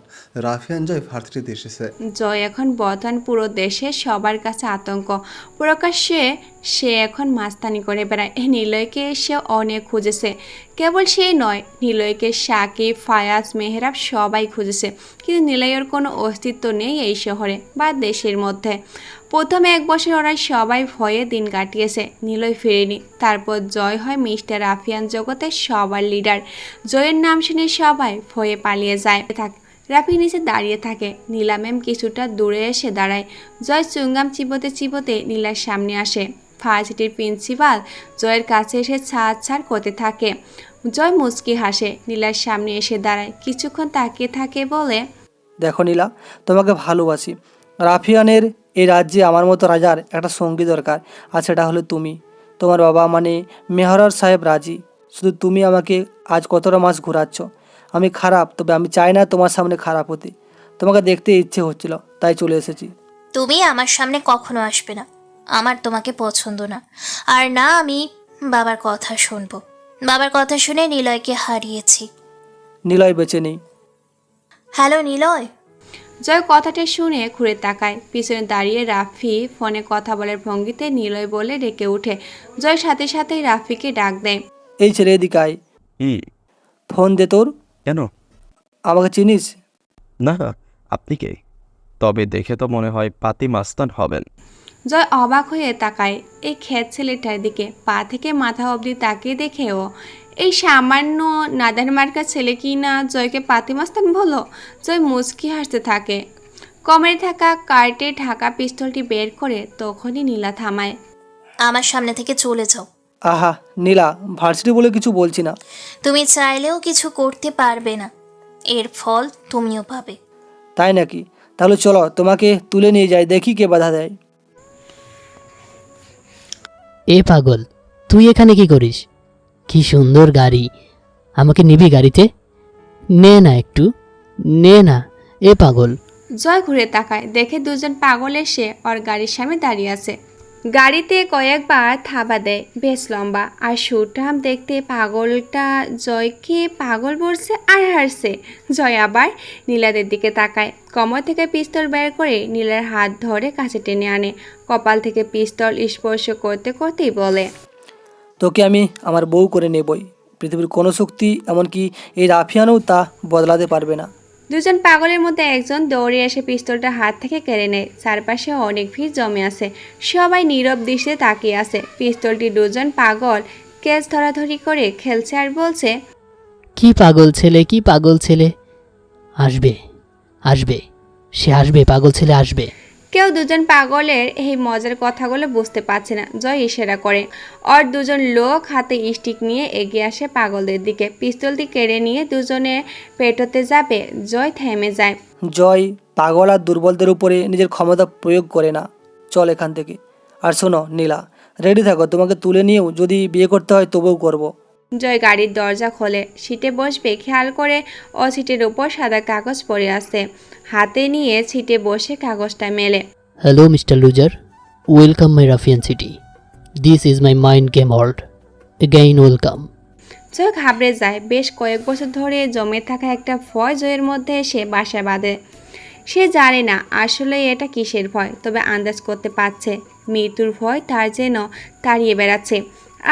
S9: রাফিয়ান জয় ভার্সিটিতে এসেছে।
S2: জয় এখন বর্তমান পুরো দেশে সবার কাছে আতঙ্ক। প্রকাশ্যে সে এখন মাস্তানি করে বেড়ায়। নিলয়কে সে অনেক খুঁজেছে, কেবল সে নয়, নিলয়কে সাকিব, ফায়াজ, মেহরাব সবাই খুঁজেছে, কিন্তু নিলয়ের কোনো অস্তিত্ব নেই এই শহরে বা দেশের মধ্যে। প্রথম 1 বছর ওরা সবাই ভয়ে দিন কাটিয়েছে, নিলয় ফিরেনি। তারপর জয় হয় মিস্টার রাফিয়ান জগতের সবার লিডার। জয়ের নাম শুনে সবাই ভয়ে পালিয়ে যায়। রাফি নিচে দাঁড়িয়ে থাকে। নীলা ম্যাম কিছুটা দূরে এসে দাঁড়ায়। জয় চুঙ্গাম চিবোতে চিবোতে নীলার সামনে আসে। ভার্সিটির প্রিন্সিপাল জয়ের কাছে এসে ছাড় করতে থাকে। জয় মুচকি হাসে, নীলার সামনে এসে দাঁড়ায়, কিছুক্ষণ তাকিয়ে থাকে, বলে,
S12: দেখো নীলা, তোমাকে ভালোবাসি। রাফিয়ানের এই রাজ্যে আমার মতো রাজার একটা সঙ্গী দরকার, আর সেটা হলো তুমি। তোমার বাবা মানে মেহরার সাহেব রাজি। শুধু তুমি আমাকে আজ কতটা মাস ঘোরাচ্ছ। আমি খারাপ, তবে আমি চাই না তোমার সামনে খারাপ হতে। তোমাকে দেখতে ইচ্ছে হচ্ছিল, তাই চলে এসেছি।
S11: তুমি আমার সামনে কখনো আসবে না, আমার তোমাকে পছন্দ না। আর না আমি বাবার কথা শুনবো। বাবার কথা শুনে নিলয়কে হারিয়েছি।
S12: নিলয় বেঁচে নেই।
S11: হ্যালো নিলয়।
S2: জয় কথাটা শুনে ঘুরে তাকায়। পিছনে দাঁড়িয়ে রাফি ফোনে কথা বলার ভঙ্গিতে নিলয় বলে ডেকে ওঠে। জয় সাথে সাথেই রাফিকে ডাক দেয়।
S12: এই ছেলে এদিকে আয়।
S5: কি?
S12: ফোন দে তোর।
S5: কেন?
S12: আমাকে চিনিস?
S5: না, আপনি কে? তবে দেখে তো মনে হয় পাতি মাস্তান হবেন।
S2: জয় অবাক হয়ে তাকায় এই খ্যাত ছেলেটার দিকে। পা থেকে মাথা অবধি তাকিয়ে দেখেও এই সামান্য নাদার মার্কা ছেলে কি না জয়কে পাতি মাস্তান বলো? জয় মুচকি হাসতে থাকে। কমরে থাকা কার্টে ঢাকা পিস্তলটি বের করে তখনই নীলা থামায়।
S11: আমার সামনে থেকে চলে যাও।
S12: আহা নীলা, ভার্সিটি বলে কিছু বলছি না।
S11: তুমি চাইলেও কিছু করতে পারবে না, এর ফল তুমিও পাবে।
S12: তাই নাকি? তাহলে চলো তোমাকে তুলে নিয়ে যাই, দেখি কে বাধা দেয়।
S3: এ পাগল, তুই এখানে কি করিস? কি সুন্দর গাড়ি, আমাকে নিবি গাড়িতে? নে না একটু, নে না। এ পাগল।
S2: জয় ঘুরে তাকায়, দেখে দুজন পাগল এসে ওর গাড়ির সামনে দাঁড়িয়ে আছে। গাড়িতে কয়েকবার থাবা দেয়, বেশ লম্বা আর সুঠাম দেখতে। পাগলটা জয়কে পাগল বলছে আর হারছে। জয় আবার নীলাদের দিকে তাকায়, কোমর থেকে পিস্তল বের করে নীলার হাত ধরে কাছে টেনে আনে। কপাল থেকে পিস্তল স্পর্শ করতে করতেই বলে,
S12: তোকে আমি আমার বউ করে নেবই। পৃথিবীর কোনো শক্তি, এমনকি এই রাফিয়ানও তা বদলাতে পারবে না।
S2: দুজন পাগলের মধ্যে একজন দৌড়ে এসে পিস্তলটা হাত থেকে কেড়ে নেয়। চারপাশে অনেক ভিড় জমে আছে, সবাই নীরব দৃষ্টিতে তাকিয়ে আছে। পিস্তলটি দুজন পাগল কেস ধরাধরি করে খেলছে আর বলছে,
S3: কি পাগল ছেলে, কি পাগল ছেলে। আসবে, আসবে, সে আসবে, পাগল ছেলে আসবে।
S2: কেউ দুজন পাগলের এই মজার কথাগুলো বুঝতে পারছে না। জয় ইশারা করে। আর দুজন লোক হাতে স্টিক নিয়ে এগিয়ে আসে পাগলদের দিকে। পিস্তলটি কেড়ে নিয়ে দুজনে পেটোতে যাবে। জয় থেমে যায়।
S12: জয় পাগল আর দুর্বলদের উপরে নিজের ক্ষমতা প্রয়োগ করে না। চল এখান থেকে। আর শোনো নীলা, রেডি থাকো, তোমাকে তুলে নিয়েও যদি বিয়ে করতে হয় তবুও করব।
S2: জয় গাড়ির দরজা খোলে, সিটে বসবে খেয়াল করে ও সিটের উপর সাদা কাগজ পড়ে আছে। হাতে নিয়ে সিটে বসে কাগজটা মেলে।
S3: Hello mister loser, welcome my ruffian city. This is my mind game world. Again welcome.
S2: Joy ঘাবড়ে যায়। বেশ কয়েক বছর ধরে জমে থাকা একটা ভয় জয়ের মধ্যে সে বাসা বাঁধে। সে জানে না আসলে এটা কিসের ভয়, তবে আন্দাজ করতে পারছে মৃত্যুর ভয় তার যেন তাড়িয়ে বেড়াচ্ছে।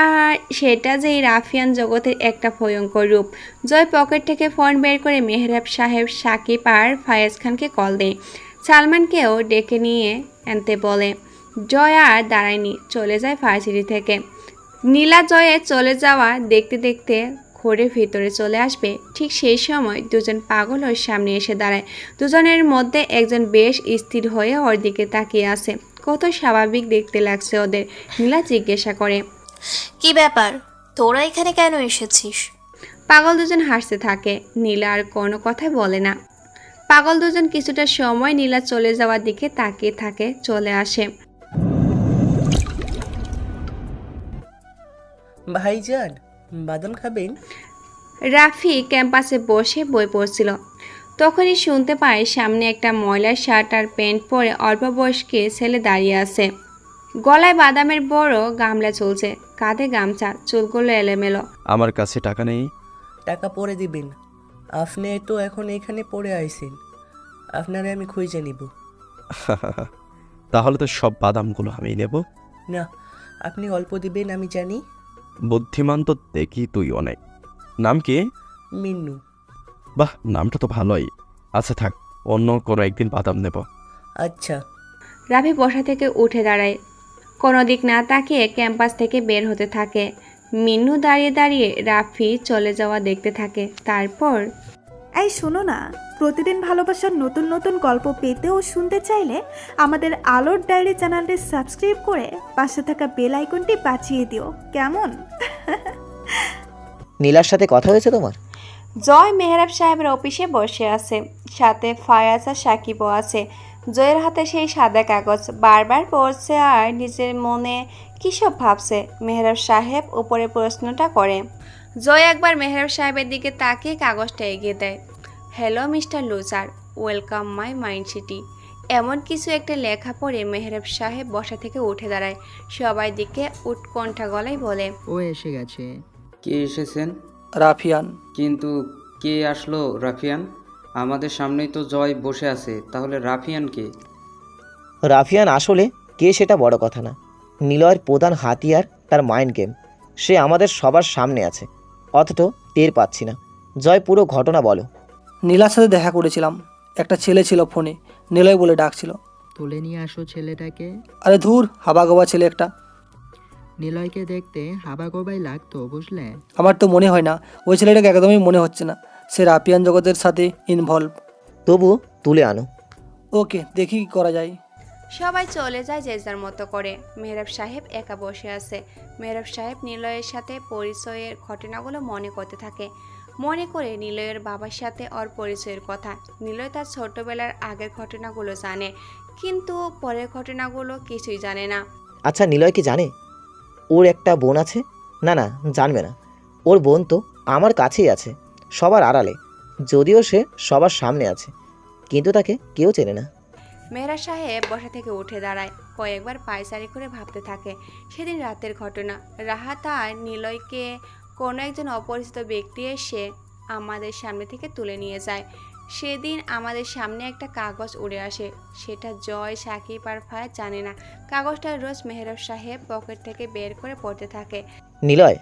S2: আর সেটা যে এই রাফিয়ান জগতের একটা ভয়ঙ্কর রূপ। জয় পকেট থেকে ফোন বের করে মেহরাব সাহেব, সাকিব আর ফায়াজ খানকে কল দেয়। সালমানকেও ডেকে নিয়ে আনতে বলে। জয় আর দাঁড়ায়নি, চলে যায় ভার্সিটি থেকে। নীলা জয়ে চলে যাওয়া দেখতে দেখতে ঘুরে ভিতরে চলে আসবে, ঠিক সেই সময় দুজন পাগল ওর সামনে এসে দাঁড়ায়। দুজনের মধ্যে একজন বেশ স্থির হয়ে ওর দিকে তাকিয়ে আছে। কত স্বাভাবিক দেখতে লাগছে ওদের। নীলা জিজ্ঞাসা করে,
S11: কি ব্যাপার, তোরা এখানে কেন এসেছিস?
S2: পাগল দুজন হাসতে থাকে। নীলা আর কোনো কথা বলে না। পাগল দুজন কিছুটা সময় নীলা চলে যাওয়ার দিকে তাকিয়ে থাকে, চলে আসে।
S13: ভাইজান, বাদাম খাবেন?
S2: রাফি ক্যাম্পাসে বসে বই পড়ছিল। তখনই শুনতে পায় সামনে একটা ময়লার শার্ট আর প্যান্ট পরে অল্প বয়স্কে ছেলে দাঁড়িয়ে আছে। গলায় বাদামের বড় গামলা চলছে, কাঁধে গামছা, চুলগুলো এলোমেলো।
S5: আমার কাছে টাকা নেই।
S13: টাকা পরে দিবেন। আপনি তো এখন এখানে পড়ে আইছেন, আপনারে আমি খুঁজে নিব।
S5: তাহলে তো সব বাদামগুলো আমি নেব।
S13: না, আপনি অল্প দিবেন, আমি জানি।
S5: বুদ্ধিমান তো দেখি তুই অনেক। নাম কি?
S13: মিন্নু।
S5: বাহ, নামটা তো ভালোই। আচ্ছা থাক, অন্য কোনো একদিন বাদাম নেব।
S13: আচ্ছা।
S2: রাফি বসা থেকে উঠে দাঁড়ায়, কোনো দিক না তাকিয়ে ক্যাম্পাস থেকে বের হতে থাকে। মিন্নু দাঁড়িয়ে দাঁড়িয়ে রাফি চলে যাওয়া দেখতে থাকে। তারপর,
S14: এই শোনো না, প্রতিদিন ভালোবাসার নতুন নতুন গল্প পেতে ও শুনতে চাইলে আমাদের আলোর ডায়েরি চ্যানেলটি সাবস্ক্রাইব করে পাশে থাকা বেল আইকনটি বাজিয়ে দিও, কেমন?
S15: নীলার সাথে কথা হয়েছে তোমার?
S2: জয় মেহরাব সাহেবের অফিসে বসে আছে, সাথে ফায়াজ আর সাকিবও আছে। জয়ের হাতে সেই সাদা কাগজ বারবার পড়ছে আর নিজের মনে কী সব ভাবছে। মেহরাব সাহেব উপরে প্রশ্নটা করে। জয় একবার মেহরাব সাহেবের দিকে তাকিয়ে কাগজটা এগিয়ে দেয়। Hello mister loser, welcome my mind city. এমন কিছু একটা লেখা পড়ে মেহরাব সাহেব বসা থেকে উঠে দাঁড়ায়। সবাই দিকে উৎকণ্ঠা গলায় বলে,
S16: ও এসে গেছে। কে এসেছেন?
S12: রাফিয়ান।
S16: কিন্তু কে আসলো রাফিয়ান? আমাদের সামনেই তো জয় বসে আছে, তাহলে রাফিয়ান কে?
S15: রাফিয়ান আসলে কে সেটা বড় কথা না। নিলয়ের প্রধান হাতিয়ার তার মাইন্ড গেম। সে আমাদের সবার সামনে আছে, অথচ টের পাচ্ছি না। জয়, পুরো ঘটনা বলো।
S12: নীলার সাথে দেখা করেছিলাম, একটা ছেলে ছিল ফোনে, নিলয় বলে ডাকছিল।
S16: তুলে নিয়ে আসো ছেলেটাকে।
S12: আরে ধুর, হাবাগোবা ছেলে একটা।
S16: নিলয়কে দেখতে হাবাগোবাই লাগতো, বুঝলে?
S12: আমার তো মনে হয় না, ওই ছেলেটাকে একদমই মনে হচ্ছে না সে রাফিয়ান জগতের সাথে ইনভলভ।
S15: তবু তুলে আনো।
S12: ওকে, দেখি কি করা যায়।
S2: সবাই চলে যায় যে যার মতো করে। মেহরাব সাহেব একা বসে আছে। মেহরাব সাহেব নিলয়ের সাথে পরিচয়ের ঘটনাগুলো মনে করতে থাকে। মনে করে নিলয়ের বাবার সাথে ওর পরিচয়ের কথা। নিলয় তার ছোটবেলার আগের ঘটনাগুলো জানে, কিন্তু পরের ঘটনাগুলো কিছুই জানে না।
S15: আচ্ছা, নিলয় কি জানে ওর একটা বোন আছে? না না, জানবে না। ওর বোন তো আমার কাছেই আছে, সবার আড়ালে। যদিও সে সবার সামনে আছে, কিন্তু তাকে কেউ চেনে না।
S2: মেহরাব সাহেব বসা থেকে উঠে দাঁড়ায়, কয়েকবার পায়চারি করে ভাবতে থাকে সেদিন রাতের ঘটনা। রাহাত আর নিলয়কে কোনো একজন অপরিচিত ব্যক্তি এসে আমাদের সামনে থেকে তুলে নিয়ে যায়। সেদিন আমাদের সামনে একটা কাগজ উড়ে আসে, সেটা জয়, সাকিব আর ফায়াজ জানে না। কাগজটা রোজ মেহরাব সাহেব পকেট থেকে বের করে পড়তে থাকে।
S15: নিলয়,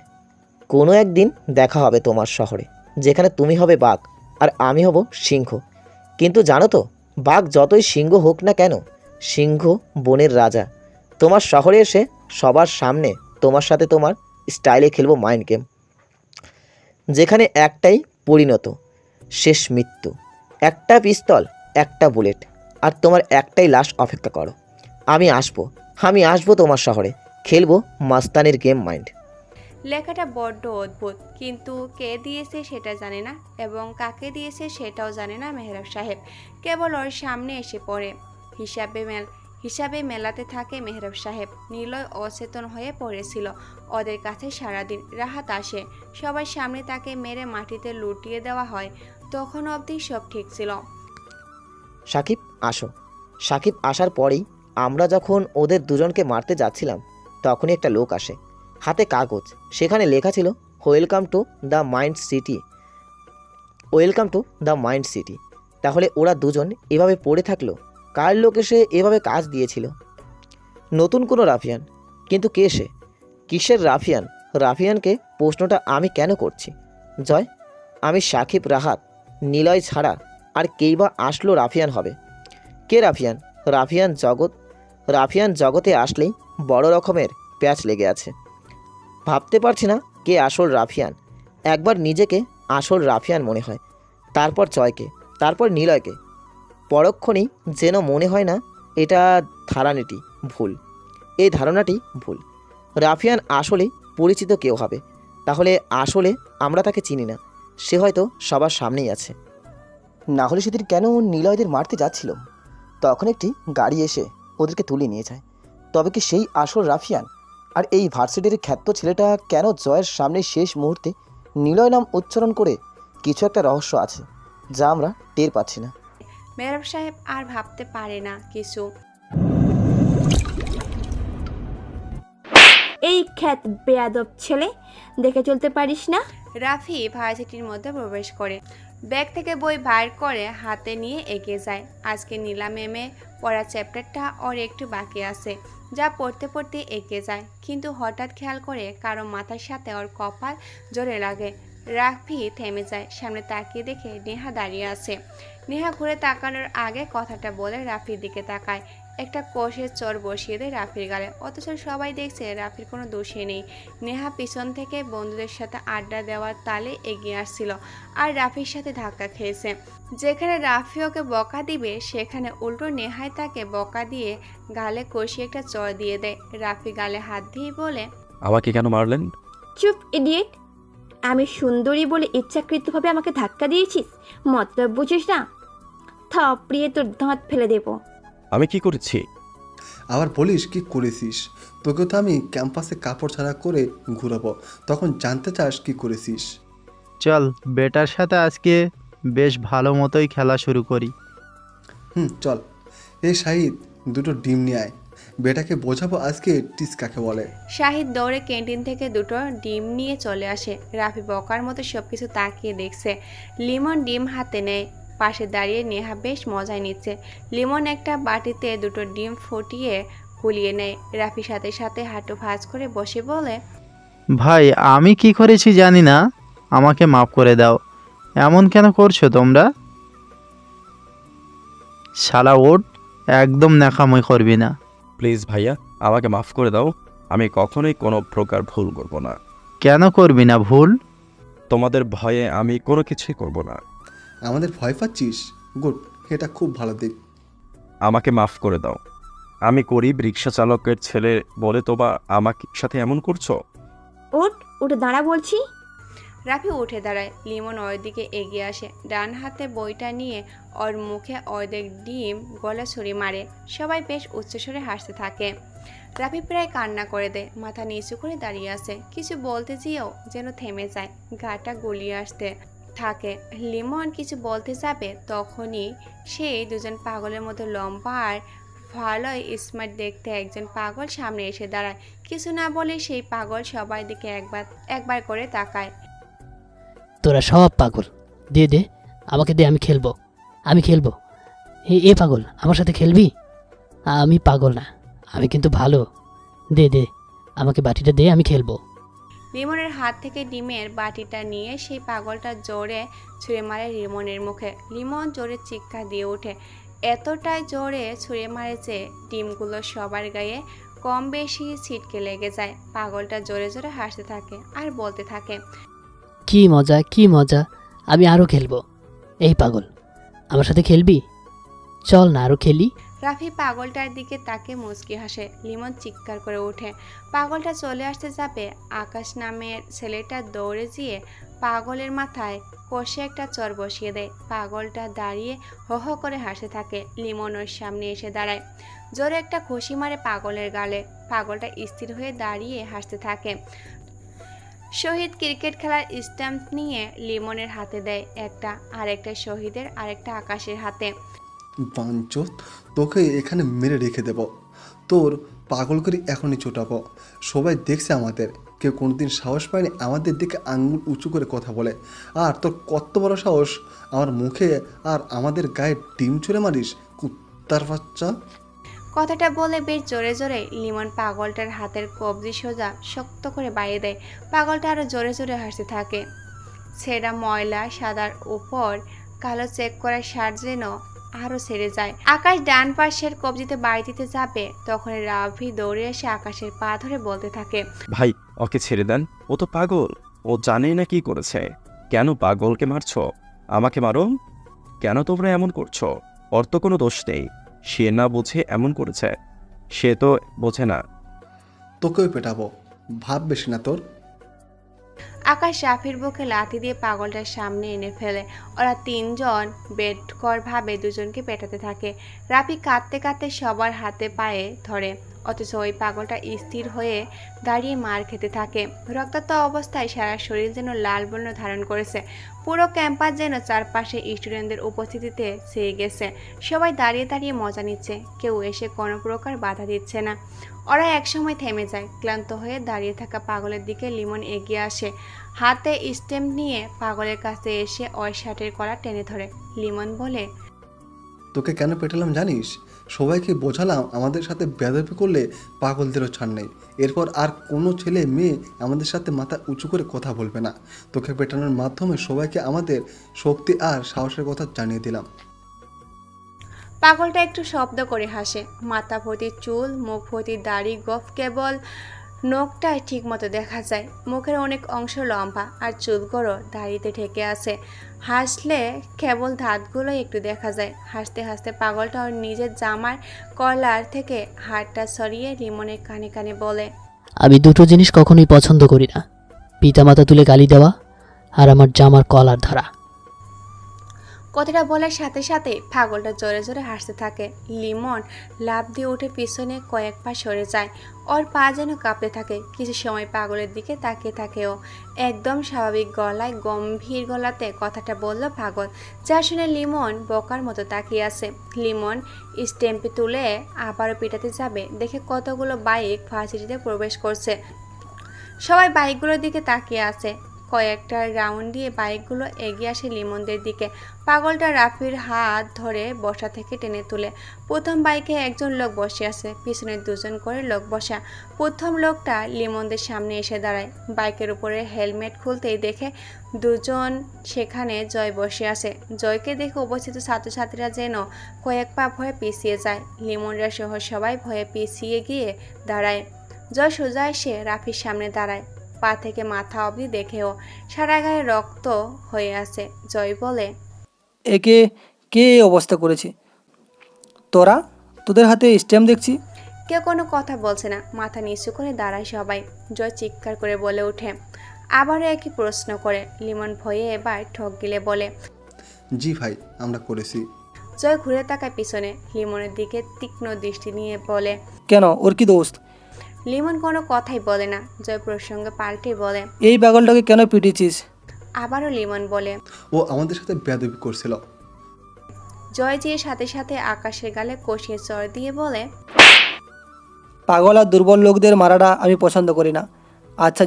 S15: কোনো একদিন দেখা হবে তোমার শহরে, যেখানে তুমি হবে বাঘ আর আমি হব সিংহ। কিন্তু জানো তো, বাঘ যতই সিংহ হোক না কেন, সিংহ বনের রাজা। তোমার শহরে এসে সবার সামনে তোমার সাথে তোমার স্টাইলে খেলবো মাইন্ড গেম, যেখানে একটাই পরিণত, শেষ মৃত্যু। একটা পিস্তল, একটা বুলেট, আর তোমার একটাই লাশ অপেক্ষা করো। আমি আসবো তোমার শহরে, খেলবো মাস্তানের গেম মাইন্ড।
S2: লেখাটা বড্ড অদ্ভুত, কিন্তু কে দিয়েছে সেটা জানে না এবং কাকে দিয়েছে সেটাও জানে না মেহরাব সাহেব। কেবল ওর সামনে এসে পড়ে। হিসাবে মেলাতে থাকে মেহরাব সাহেব। নিলয় অচেতন হয়ে পড়েছিল ওদের কাছে সারাদিন। রাহাত আসে, সবার সামনে তাকে মেরে মাটিতে লুটিয়ে দেওয়া হয়। তখন অবধি সব ঠিক ছিল।
S15: সাকিব আসো। সাকিব আসার পরেই আমরা যখন ওদের দুজনকে মারতে যাচ্ছিলাম, তখনই একটা লোক আসে, হাতে কাগজ। সেখানে লেখা ছিল welcome to the mind city, welcome to the mind city. তাহলে ওরা দুজন এভাবে পড়ে থাকলো, কার লোক এসে এভাবে কাজ দিয়েছিল? নতুন কোনো রাফিয়ান, কিন্তু কে সে? কিসের রাফিয়ান? রাফিয়ানকে প্রশ্নটা আমি কেন করছি? জয়, আমি সাকিব, রাহাত, নিলয় ছাড়া আর কেই বা আসলো রাফিয়ান হবে? কে রাফিয়ান? রাফিয়ান জগতে আসলেই বড় রকমের প্যাচ লেগে আছে। ভাবতে পারছি না কে আসল রাফিয়ান। একবার নিজেকে আসল রাফিয়ান মনে হয়, তারপর জয়কে, তারপর নিলয়কে। পরক্ষণেই যেন মনে হয় না এটা ধারণাটি ভুল, এই ধারণাটি ভুল। রাফিয়ান আসলে পরিচিত কেউ হবে, তাহলে আসলে আমরা তাকে চিনি না, সে হয়তো সবার সামনেই আছে। না হলে সেদিন কেন নিলয়দের মারতে যাচ্ছিল, তখন একটি গাড়ি এসে ওদেরকে তুলে নিয়ে যায়। তবে কি সেই আসল রাফিয়ান? আর এই ভার্সিটির খ্যাত ছেলেটা কেন জয়ের সামনে শেষ মুহূর্তে নিলয় নাম উচ্চারণ করে? কিছু একটা রহস্য আছে যা আমরা টের পাচ্ছি না।
S2: মেহরাব সাহেব আর ভাবতে পারে না কিছু।
S7: এই খ্যাত বেয়াদব ছেলে, দেখে চলতে পারিস না?
S2: রাফি ভার্সিটির মধ্যে প্রবেশ করে, ব্যাগ থেকে বই বাইর করে হাতে নিয়ে এগিয়ে যায়। আজকে নীলা ম্যামে পড়া চ্যাপ্টারটা ওর একটু বাকি আছে, যা পড়তে পড়তে এগিয়ে যায়। কিন্তু হঠাৎ খেয়াল করে কারো মাথার সাথে ওর কপাল জোরে লাগে। রাফি থেমে যায়, সামনে তাকিয়ে দেখে নেহা দাঁড়িয়ে আছে। নেহা ঘুরে তাকানোর আগে কথাটা বলে রাফির দিকে তাকায়। একটা কোষের চর বসিয়ে দেয় রাফির গালে, অথচ সবাই দেখছে রাফির কোনো দোষই নেই। নেহা পিছন থেকে বন্ধুদের সাথে আড্ডা দেওয়ার তালে এগিয়ে আসছিল আর রাফির সাথে ধাক্কা খেয়েছে। যেখানে রাফি ওকে বকা দিবে সেখানে উল্টো নেহাই তাকে বকা দিয়ে গালে কষিয়ে একটা চর দিয়ে দেয়। রাফি গালে হাত দিয়ে বলে,
S5: আমাকে কেন মারলেন?
S7: চুপ ইডিয়েট! আমি সুন্দরী বলে ইচ্ছাকৃতভাবে আমাকে ধাক্কা দিয়েছিস? মতলব বুঝিস না? থাপড়িয়ে তোর দাঁত ফেলে দেবো।
S5: আমি কি করেছি?
S9: আবার বলিস কি করেছিস? তোকে তো আমি ক্যাম্পাসে কাপড় ছাড়া করে ঘুরাবো, তখন জানতে চাস কি করেছিস?
S8: চল বেটার সাথে আজকে বেশ ভালো মতোই খেলা শুরু করি।
S9: চল। এই শাহিদ, দুটো ডিম নিয়ে আয়, বেটাকে বোঝাবো আজকে টিস কাকে বলে।
S2: শাহিদ দৌড়ে ক্যান্টিন থেকে দুটো ডিম নিয়ে চলে আসে। রাফি বকার মতো সবকিছু তাকিয়ে দেখছে। লিমন ডিম হাতে নেয়, পাশে দাঁড়িয়ে নেহা বেশ মজায় নিচ্ছে। লিমন একটা বাটিতে দুটো ডিম ফুটিয়ে গুলিয়ে নেয়। রাফি সাথে সাথে হাঁটু ভাঁজ করে বসে বলে,
S8: ভাই আমি কি করেছি জানি না, আমাকে মাফ করে দাও। এমন কেন করছো তোমরা? শালা ওঠ, একদম ন্যাকামই করবি না।
S5: প্লিজ ভাইয়া, আমাকে মাফ করে দাও। আমি কখনোই কোনো প্রকার ভুল করব না।
S8: কেন করবি না ভুল?
S5: তোমাদের ভয়ে আমি কোনো কিছুই করব না।
S9: আমাদের ভয় পাচ্ছিস? গুড, এটা খুব ভালো দিক।
S5: আমাকে মাফ করে দাও। আমি গরিব রিক্সা চালকের ছেলে বলে তোবা আমাকে সাথে এমন করছো?
S7: উঠে দাঁড়া বলছি।
S2: রাফি উঠে দাঁড়ায়। লিমন ওর দিকে এগিয়ে আসে, ডান হাতে বইটা নিয়ে ওর মুখে অর্ধেক ডিম গলা ছুরি মারে। সবাই বেশ উচ্চস্বরে হাসতে থাকে। রাফি প্রায় কান্না করে দেয়, মাথা নিচু করে দাঁড়িয়ে আছে। কিছু বলতে যেও যেন থেমে যায়, গাটা গলিয়ে আসতে থাকে। লিমন কিছু বলতে যাবে, তখনই সেই দুজন পাগলের মতো লম্বা আর ভালোই স্মার্ট দেখতে একজন পাগল সামনে এসে দাঁড়ায়। কিছু না বলে সেই পাগল সবাই দিকে একবার করে তাকায়।
S3: তোরা সব পাগল, দে দে আমাকে দে, আমি খেলবো। এ পাগল, আমার সাথে খেলবি? আমি পাগল না, আমি কিন্তু ভালো। দে দে আমাকে বাটিটা দে, আমি খেলবো।
S2: লিমনের হাত থেকে ডিমের বাটিটা নিয়ে সেই পাগলটা জোরে ছুঁড়ে মারে লিমনের মুখে। লিমন জোরে চিৎকার দিয়ে ওঠে, এতটাই জোরে ছুঁড়ে মারে যে ডিমগুলো সবার গায়ে কম বেশি ছিটকে লেগে যায়। পাগলটা জোরে জোরে হাসতে থাকে আর বলতে থাকে,
S3: কি মজা, আমি আরও খেলবো। এই পাগল, আমার সাথে খেলবি? চল না আরও খেলি।
S2: রাফি পাগলটার দিকে তাকে মুচকি হাসে। লিমন চিৎকার করে ওঠে। পাগলটা চলে আসতে যাবে, আকাশ নামের ছেলেটা দৌড়ে গিয়ে পাগলের মাথায় কষে একটা চর বসিয়ে দেয়। পাগলটা দাঁড়িয়ে হো হো করে হাসতে থাকে। লিমন ওর সামনে এসে দাঁড়ায়, জোরে একটা খুশি মারে পাগলের গালে। পাগলটা স্থির হয়ে দাঁড়িয়ে হাসতে থাকে। শহীদ ক্রিকেট খেলার স্ট্যাম্প নিয়ে লিমনের হাতে দেয় একটা, আরেকটা শহীদের, আরেকটা আকাশের হাতে।
S9: বাঞ্চোত, তোকে এখানে মেরে রেখে দেব, তোর পাগল করে এখনই ছোটাবো। সবাই দেখছে আমাদের, কেউ কোনোদিন সাহস পায়নি আমাদের দিকে আঙ্গুল উঁচু করে কথা বলে। আর তোর কত বড় সাহস আমার মুখে আর আমাদের গায়ে ডিম ছুঁড়ে মারিস, কুত্তার বাচ্চা।
S2: কথাটা বলে বেশ জোরে জোরে লিমন পাগলটার হাতের কবজি সোজা শক্ত করে বাড়িয়ে দেয়। পাগলটা আরও জোরে জোরে হাসতে থাকে। ছেঁড়া ময়লা সাদার উপর কালো চেক করা শার্ট যেন আরও ছেড়ে যায়। আকাশ ডান পাশের কবজিতে বাড়ি দিতে যাবে, তখন রাফি দৌড়ে এসে আকাশের পা ধরে বলতে থাকে,
S5: ভাই ওকে ছেড়ে দেন, ও তো পাগল। ও জানে না কি করেছে। কেন পাগলকে মারছো? আমাকে মারো। কেন তোমরা এমন করছো? ওর তো কোনো দোষ নেই। সে না বুঝে এমন করেছে। সে তো বোঝে না।
S9: তোকেও পেটাবো, ভাব বেশি না তোর।
S2: আকাশ রাফির বুকে লাথি দিয়ে পাগলটার সামনে এনে ফেলে। ওরা তিনজন বেডকরভাবে দুজনকে পেটাতে থাকে। রাফি কাঁদতে কাঁদতে সবার হাতে পায়ে ধরে, অথচ ওই পাগলটা স্থির হয়ে দাঁড়িয়ে মার খেতে থাকে। রক্তাক্ত অবস্থায় সারা শরীর যেন লাল বর্ণ ধারণ করেছে। পুরো ক্যাম্পাস যেন চারপাশে স্টুডেন্টদের উপস্থিতিতে ছেয়ে গেছে। সবাই দাঁড়িয়ে দাঁড়িয়ে মজা নিচ্ছে, কেউ এসে কোনো প্রকার বাধা দিচ্ছে না। ওরা একসময় থেমে যায়। ক্লান্ত হয়ে দাঁড়িয়ে থাকা পাগলের দিকে লিমন এগিয়ে আসে, হাতে স্টেম নিয়ে পাগলের কাছে এসে ওই শার্টের কলার টেনে ধরে। লিমন বলে,
S9: তোকে কেন পেটালাম জানিস? সবাইকে বোঝালাম আমাদের সাথে বেয়াদবি করলে পাগলদেরও ছাড় নেই। এরপর আর কোনো ছেলে মেয়ে আমাদের সাথে মাথা উঁচু করে কথা বলবে না। তোকে পেটানোর মাধ্যমে সবাইকে আমাদের শক্তি আর সাহসের কথা জানিয়ে দিলাম।
S2: পাগলটা একটু শব্দ করে হাসে। মাথা ভর্তি চুল, মুখ ভর্তি দাড়ি, গফ কেবল নখটাই ঠিক মতো দেখা যায়। মুখের অনেক অংশ লম্বা আর চুলগুলো দাড়িতে ঢেকে আছে। হাসলে কেবল দাঁতগুলোই একটু দেখা যায়। হাসতে হাসতে পাগলটা ওর নিজের জামার কলার থেকে হাতটা সরিয়ে লিমনের কানে কানে বলে,
S3: আমি দুটো জিনিস কখনোই পছন্দ করি না, পিতামাতা তুলে গালি দেওয়া আর আমার জামার কলার ধরা।
S2: কথাটা বলার সাথে সাথে পাগলটা জোরে জোরে হাসতে থাকে। লিমন লাফ দিয়ে উঠে পিছনে কয়েক পা সরে যায়। ওর পা যেন কাঁপতে থাকে। কিছু সময় পাগলের দিকে তাকিয়ে থাকে ও। একদম স্বাভাবিক গলায়, গম্ভীর গলাতে কথাটা বলল পাগল, যা শুনে লিমন বোকার মতো তাকিয়ে আছে। লিমন স্ট্যাম্পে তুলে আবারও পিটাতে যাবে, দেখে কতগুলো বাইক ভার্সিটিতে প্রবেশ করছে। সবাই বাইকগুলোর দিকে তাকিয়ে আছে। কয়েকটা রাউন্ড দিয়ে বাইকগুলো এগিয়ে আসে লিমনদের দিকে। পাগলটা রাফির হাত ধরে বসা থেকে টেনে তুলে। প্রথম বাইকে একজন লোক বসে আছে, পিছনে দুজন করে লোক বসা। প্রথম লোকটা লিমনদের সামনে এসে দাঁড়ায়। বাইকের উপরে হেলমেট খুলতেই দেখে দুজন সেখানে জয় বসে আছে। জয়কে দেখে উপস্থিত ছাত্রছাত্রীরা যেন কয়েক পা ভয়ে পিছিয়ে যায়। লিমনরা সহ সবাই ভয়ে পিছিয়ে গিয়ে দাঁড়ায়। জয় সোজা এসে রাফির সামনে দাঁড়ায়। পা থেকে মাথা অবধি দেখেও সারা গায়ে রক্ত হয়ে আছে। জয় বলে,
S12: একে কে এই অবস্থা করেছে? তোদের হাতে স্ট্যাম্প দেখছি।
S2: কেউ কোনো কথা বলছে না, মাথা নিচু করে দাঁড়ায় সবাই। জয় চিৎকার করে বলে ওঠে। আবারও একই প্রশ্ন করে। লিমন ভয়ে এবার ঠক গিলে বলে,
S9: জি ভাই, আমরা করেছি।
S2: জয় ঘুরে তাকায় পিছনে, লিমনের দিকে তীক্ষ্ণ দৃষ্টি নিয়ে বলে,
S12: কেন, ওর কি দোস্ত?
S2: লিমন কোনো কথাই বলে না। জয় প্রসঙ্গে পাল্টে বলে,
S12: এই পাগলটাকে কেন পিটিয়েছিস?
S2: আবারও লিমন বলে,
S9: ও আমাদের সাথে বেয়াদবি করছিল।
S2: জয় যে সাথে সাথে আকাশের গালে কষিয়ে চড় দিয়ে বলে,
S12: পাগল আর দুর্বল লোকদের মারাটা আমি পছন্দ করি না। আচ্ছা,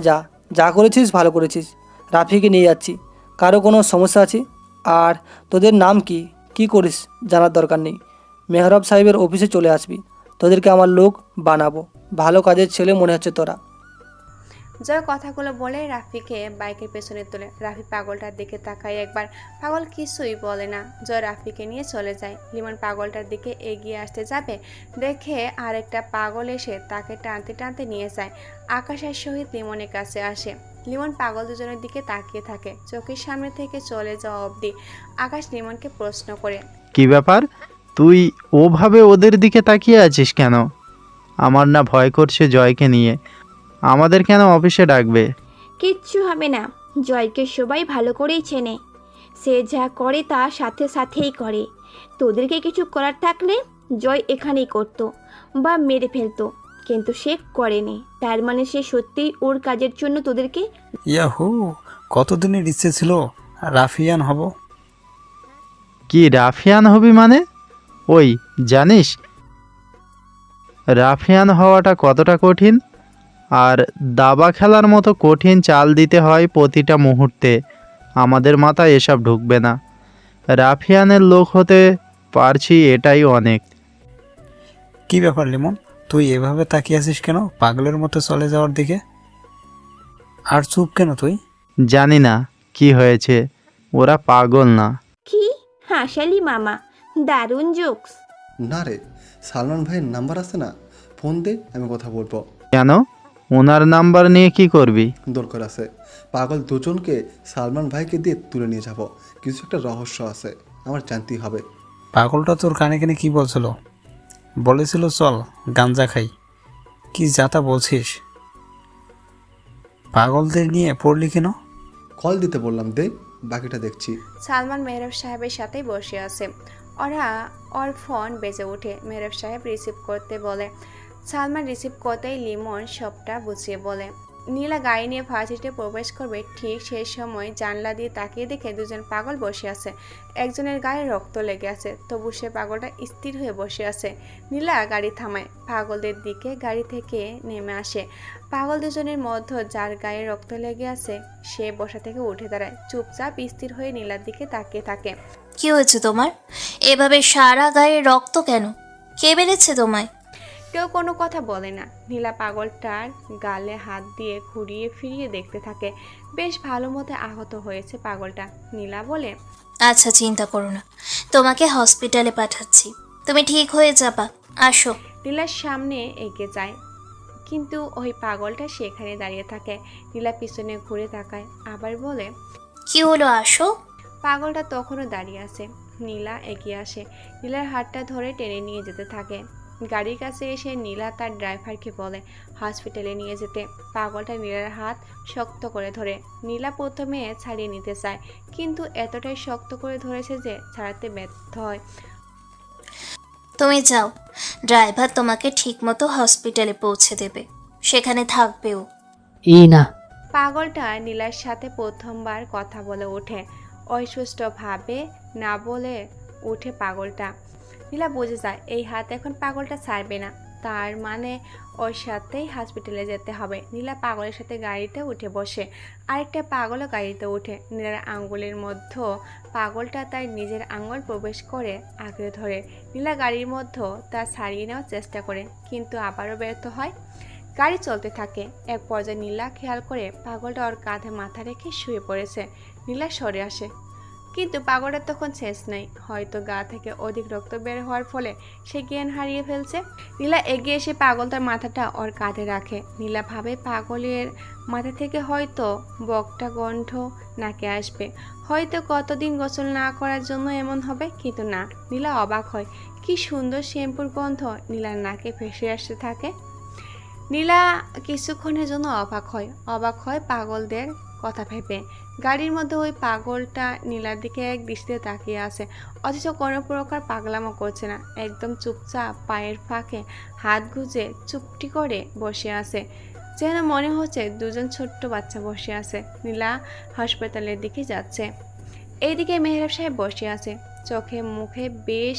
S12: যা করেছিস ভালো করেছিস। রাফিকে নিয়ে যাচ্ছি। কারো কোনো সমস্যা আছে? আর তোদের নাম কি, কি করিস জানার দরকার নেই। মেহরাব সাহেবের অফিসে চলে আসবি। তোদেরকে আমার লোক বানাবো। ভালো কাজের ছেলে মনে হচ্ছে তোরা।
S2: জয় কথাগুলো বলে রাফিকে বাইকের পেছনে তোলে। রাফি পাগলটার দিকে তাকায় একবার। পাগল কিছুই বলে না। জয় রাফিকে নিয়ে চলে যায়। লিমন পাগলটার দিকে এগিয়ে আসতে যাবে, দেখে আরেকটা পাগল এসে তাকে টানতে টানতে নিয়ে যায়। আকাশের সহিত লিমনের কাছে আসে। লিমন পাগল দুজনের দিকে তাকিয়ে থাকে, চোখের সামনে থেকে চলে যাওয়া অবধি। আকাশ লিমনকে প্রশ্ন করে,
S8: কি ব্যাপার, তুই ওভাবে ওদের দিকে তাকিয়ে আছিস কেন? আমার না ভয় করছে জয়কে নিয়ে। আমাদের কেন অফিসে ডাকবে?
S7: কিচ্ছু হবে না, জয়কে সবাই ভালো করেই চেনে। সে যা করে তা সাথে সাথেই করে। তোদেরকে কিছু করার থাকলে জয় এখানেই করতো বা মেরে ফেলতো, কিন্তু সে করেনি। তার মানে সে সত্যিই ওর কাজের জন্য তোদেরকে।
S10: ইয়াহু, কতদিনের ইচ্ছে ছিল রাফিয়ান হব।
S8: কি রাফিয়ান হবি মানে? ওই জানিস রাফিয়ান হওয়াটা কতটা কঠিন? আর দাবা খেলার মতো কঠিন চাল দিতে হয় প্রতিটা মুহূর্তে। আমাদের মাথায় এসব ঢুকবে না। রাফিয়ানের লোক হতে পারছি, এটাই অনেক।
S10: কি ব্যাপার লিমন, তুই এভাবে তাকিয়ে আছিস কেন পাগলের মতো চলে যাওয়ার দিকে? আর চুপ কেন তুই?
S8: জানি না কি হয়েছে, ওরা পাগল না।
S7: কি হাসালি মামা, দারুণ জোকস।
S9: না রে, সালমান ভাইয়ের নাম্বার আছে না, ফোন দে, আমি কথা বলবো।
S8: কেন, ওনার নাম্বার নিয়ে কি করবি?
S9: দরকার আছে। পাগল দুজনকে সালমান ভাইকে দিয়ে তুলে নিয়ে যাব। কিছু একটা রহস্য আছে, আমার জানতেই হবে।
S10: পাগলটা তোর কানে কানে কি বলছিল? বলেছিল চল গাঞ্জা খাই। কি যাতা বলছিস? পাগলদের নিয়ে পড়লি কেন?
S9: কল দিতে বললাম, দে, বাকিটা দেখছি।
S2: সালমান মেহরাব সাহেবের সাথেই বসে আছে। ওর ফোন বেজে ওঠে। মেহরাব সাহেব রিসিভ করতে বলে। সালমান রিসিভ করতেই লিমন সবটা বুঝিয়ে বলে। নীলা গাড়ি নিয়ে ভার্সিটিতে প্রবেশ করবে, ঠিক সেই সময় জানলা দিয়ে তাকিয়ে দেখে দুজন পাগল বসে আছে। একজনের গায়ে রক্ত লেগে আছে, তবু সে পাগলটা স্থির হয়ে বসে আছে। নীলা গাড়ি থামায়, পাগলদের দিকে গাড়ি থেকে নেমে আসে। পাগল দুজনের মধ্যে যার গায়ে রক্ত লেগে আছে সে বসা থেকে উঠে দাঁড়ায়, চুপচাপ স্থির হয়ে নীলার দিকে তাকিয়ে থাকে।
S11: কি হয়েছে তোমার? এভাবে সারা গায়ে রক্ত কেন? কে মেরেছে তোমায়?
S2: কেউ কোনো কথা বলে না। নীলা পাগলটার গালে হাত দিয়ে ঘুরিয়ে ফিরিয়ে দেখতে থাকে। বেশ ভালো মতো আহত হয়েছে পাগলটা। নীলা বলে,
S11: আচ্ছা চিন্তা করো না, তোমাকে হসপিটালে পাঠাচ্ছি, তুমি ঠিক হয়ে যাবা, আসো।
S2: নীলার সামনে এগিয়ে যায়, কিন্তু ওই পাগলটা সেখানে দাঁড়িয়ে থাকে। নীলা পিছনে ঘুরে তাকায়, আবার বলে,
S11: কি হলো, আসো।
S2: পাগলটা তখনও দাঁড়িয়ে আছে। নীলা এগিয়ে আসে, নীলার হাতটা ধরে টেনে নিয়ে যেতে থাকে। গাড়ির কাছে এসে নীলা তার ড্রাইভারকে বলে হসপিটালে নিয়ে যেতে। পাগলটা নীলার হাত শক্ত করে ধরে। নীলা প্রথমে ছাড়িয়ে নিতে চায়, কিন্তু এতটাই শক্ত করে ধরেছে যে ছাড়াতে ব্যর্থ হয়।
S11: তুমি যাও, ড্রাইভার তোমাকে ঠিকমতো হসপিটালে পৌঁছে দেবে, সেখানে থাকবেও।
S3: না।
S2: পাগলটা নীলার সাথে প্রথমবার কথা বলে ওঠে। অসুস্থভাবে না বলে ওঠে পাগলটা। নীলা বুঝে যায় এই হাত এখন পাগলটা ছাড়বে না, তার মানে ওর সাথেই হসপিটালে যেতে হবে। নীলা পাগলের সাথে গাড়িতে উঠে বসে। আরেকটা পাগলও গাড়িতে ওঠে। নীলার আঙ্গুলের মধ্যে পাগলটা তার নিজের আঙ্গুল প্রবেশ করে আঁকড়ে ধরে। নীলা গাড়ির মধ্যে তা ছাড়িয়ে নেওয়ার চেষ্টা করে, কিন্তু আবারও ব্যর্থ হয়। গাড়ি চলতে থাকে। এক পর্যায়ে নীলা খেয়াল করে পাগলটা ওর কাঁধে মাথা রেখে শুয়ে পড়েছে। নীলা সরে আসে, কিন্তু পাগলটার তখন শেষ নেই। হয়তো গা থেকে অধিক রক্ত বের হওয়ার ফলে সে জ্ঞান হারিয়ে ফেলছে। নীলা এগিয়ে এসে পাগলটার মাথাটা ওর কাঁধে রাখে। নীলা ভাবে পাগলের মাথা থেকে হয়তো বকটা গন্ধ নাকে আসবে, হয়তো কতদিন গোসল না করার জন্য এমন হবে, কিন্তু না। নীলা অবাক হয়, কি সুন্দর শ্যাম্পুর গন্ধ নীলার নাকে ভেসে আসতে থাকে। নীলা কিছুক্ষণের জন্য অবাক হয় পাগলদের কথা ভেবে। গাড়ির মধ্যে ওই পাগলটা নীলার দিকে এক দৃষ্টিতে তাকিয়ে আছে, অথচ কোনো প্রকার পাগলামো করছে না। একদম চুপচাপ পায়ের ফাঁকে হাত গুজে চুপটি করে বসে আছে, যেন মনে হচ্ছে দুজন ছোট্ট বাচ্চা বসে আছে। নীলা হাসপাতালের দিকে যাচ্ছে। এইদিকে মেহরাব সাহেব বসে আছে, চোখে মুখে বেশ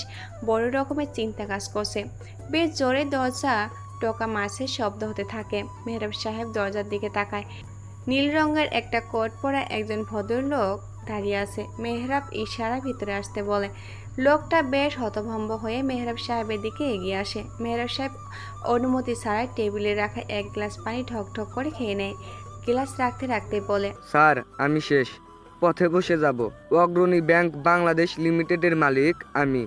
S2: বড় রকমের চিন্তা কাজ করছে। বেশ জোরে দরজা টোকা মাছের শব্দ হতে থাকে। মেহরাব সাহেব দরজার দিকে তাকায়। নীল রঙের একটা কোট পরা একজন ভদ্রলোক দাঁড়িয়ে আছে। মেহরাব ইশারা ভিতরে আসতে বলে। লোকটা বেশ হতভম্ব হয়ে মেহরাব সাহেবের দিকে এগিয়ে আসে। মেহরাব সাহেব অনুমতি ছাড়াই টেবিলে রাখা এক গ্লাস পানি ঠক করে খেয়ে নেয়। গ্লাস রাখতে রাখতে বলে,
S17: স্যার আমি শেষ, পথে বসে যাব। অগ্রণী ব্যাংক বাংলাদেশ লিমিটেডের মালিক আমি।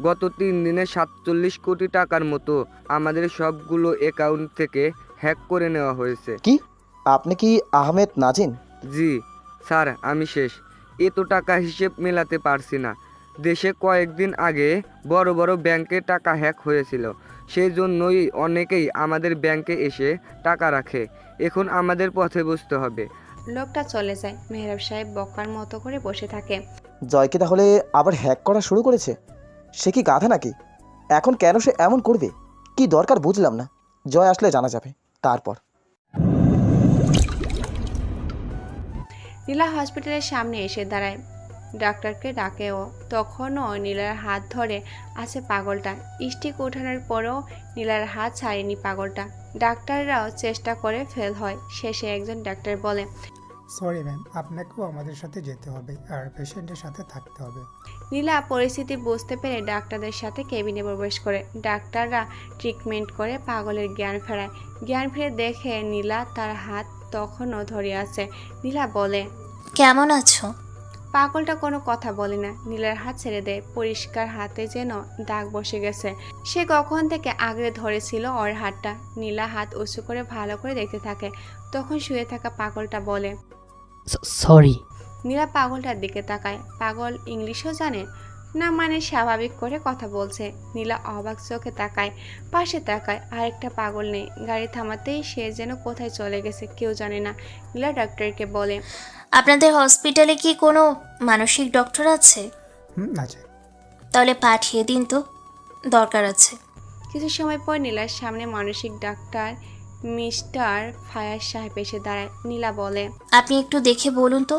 S17: গত 3 দিনে 47 কোটি টাকার মতো আমাদের সবগুলো অ্যাকাউন্ট থেকে হ্যাক করে নেওয়া হয়েছে।
S15: কি? আপনি কি আহমেদ নাজিন?
S17: জি স্যার আমি শেষ। এত টাকা হিসেব মেলাতে পারছি না। দেশে কয়েকদিন আগে বড় বড় ব্যাংকে টাকা হ্যাক হয়েছিল, সেই জন্যই অনেকেই আমাদের ব্যাংকে এসে টাকা রাখে। এখন আমাদের পথে বসতে হবে।
S2: লোকটা চলে যায়। মেহরাব সাহেব বকার মতো করে বসে থাকে।
S15: জয়কে তাহলে আবার হ্যাক করা শুরু করেছে? সে কি গাধা নাকি? এখন কেন সে এমন করবে? কি দরকার বুঝলাম না। জয় আসলে জানা যাবে তারপর।
S2: নীলা হসপিটালের সামনে এসে দাঁড়ায়। ডাক্তারকে ডাকেও। তখনও নীলার হাত ধরে আছে পাগলটা। স্টিক ওঠানোর পরও নীলার হাত ছাড়েনি পাগলটা। ডাক্তাররাও চেষ্টা করে ফেল হয়। শেষে একজন ডাক্তার বলে,
S18: সরি ম্যাম, আপনাকেও আমাদের সাথে যেতে হবে আর পেশেন্টের সাথে থাকতে হবে।
S2: নীলা পরিস্থিতি বুঝতে পেরে ডাক্তারদের সাথে কেবিনে প্রবেশ করে। ডাক্তাররা ট্রিটমেন্ট করে পাগলের জ্ঞান ফেরায়। জ্ঞান ফিরে দেখে নীলা তার হাত তখনও ধরে আছে। নীলা বলে,
S11: কেমন আছো?
S2: পাগলটা কোনো কথা বলে না, নীলার হাত ছেড়ে দেয়। পরিষ্কার হাতে যেন দাগ বসে গেছে। সে কখন থেকে আগলে ধরেছিল ওর হাতটা। নীলা হাত উঁচু করে ভালো করে দেখতে থাকে। তখন শুয়ে থাকা পাগলটা বলে,
S3: সরি।
S2: নীলা পাগলটার দিকে তাকায়। পাগল ইংলিশও জানে না, মানে স্বাভাবিক করে কথা বলছে। নীলা অবাক চোখে তাকায়, পাশে তাকায়, আরেকটা পাগল নেই। গাড়ি থামাতেই সে যেন কোথায় চলে গেছে কেউ জানে না। নীলা ডাক্তারকে বলে,
S11: আপনাদের হসপিটালে কি কোনো মানসিক ডক্টর আছে?
S18: আছে।
S11: তাহলে পাঠিয়ে দিন তো, দরকার আছে।
S2: কিছু সময় পর নীলার সামনে মানসিক ডাক্তার মিস্টার ফায়াজ সাহেব এসে দাঁড়ায়। নীলা বলে,
S11: আপনি একটু দেখে বলুন তো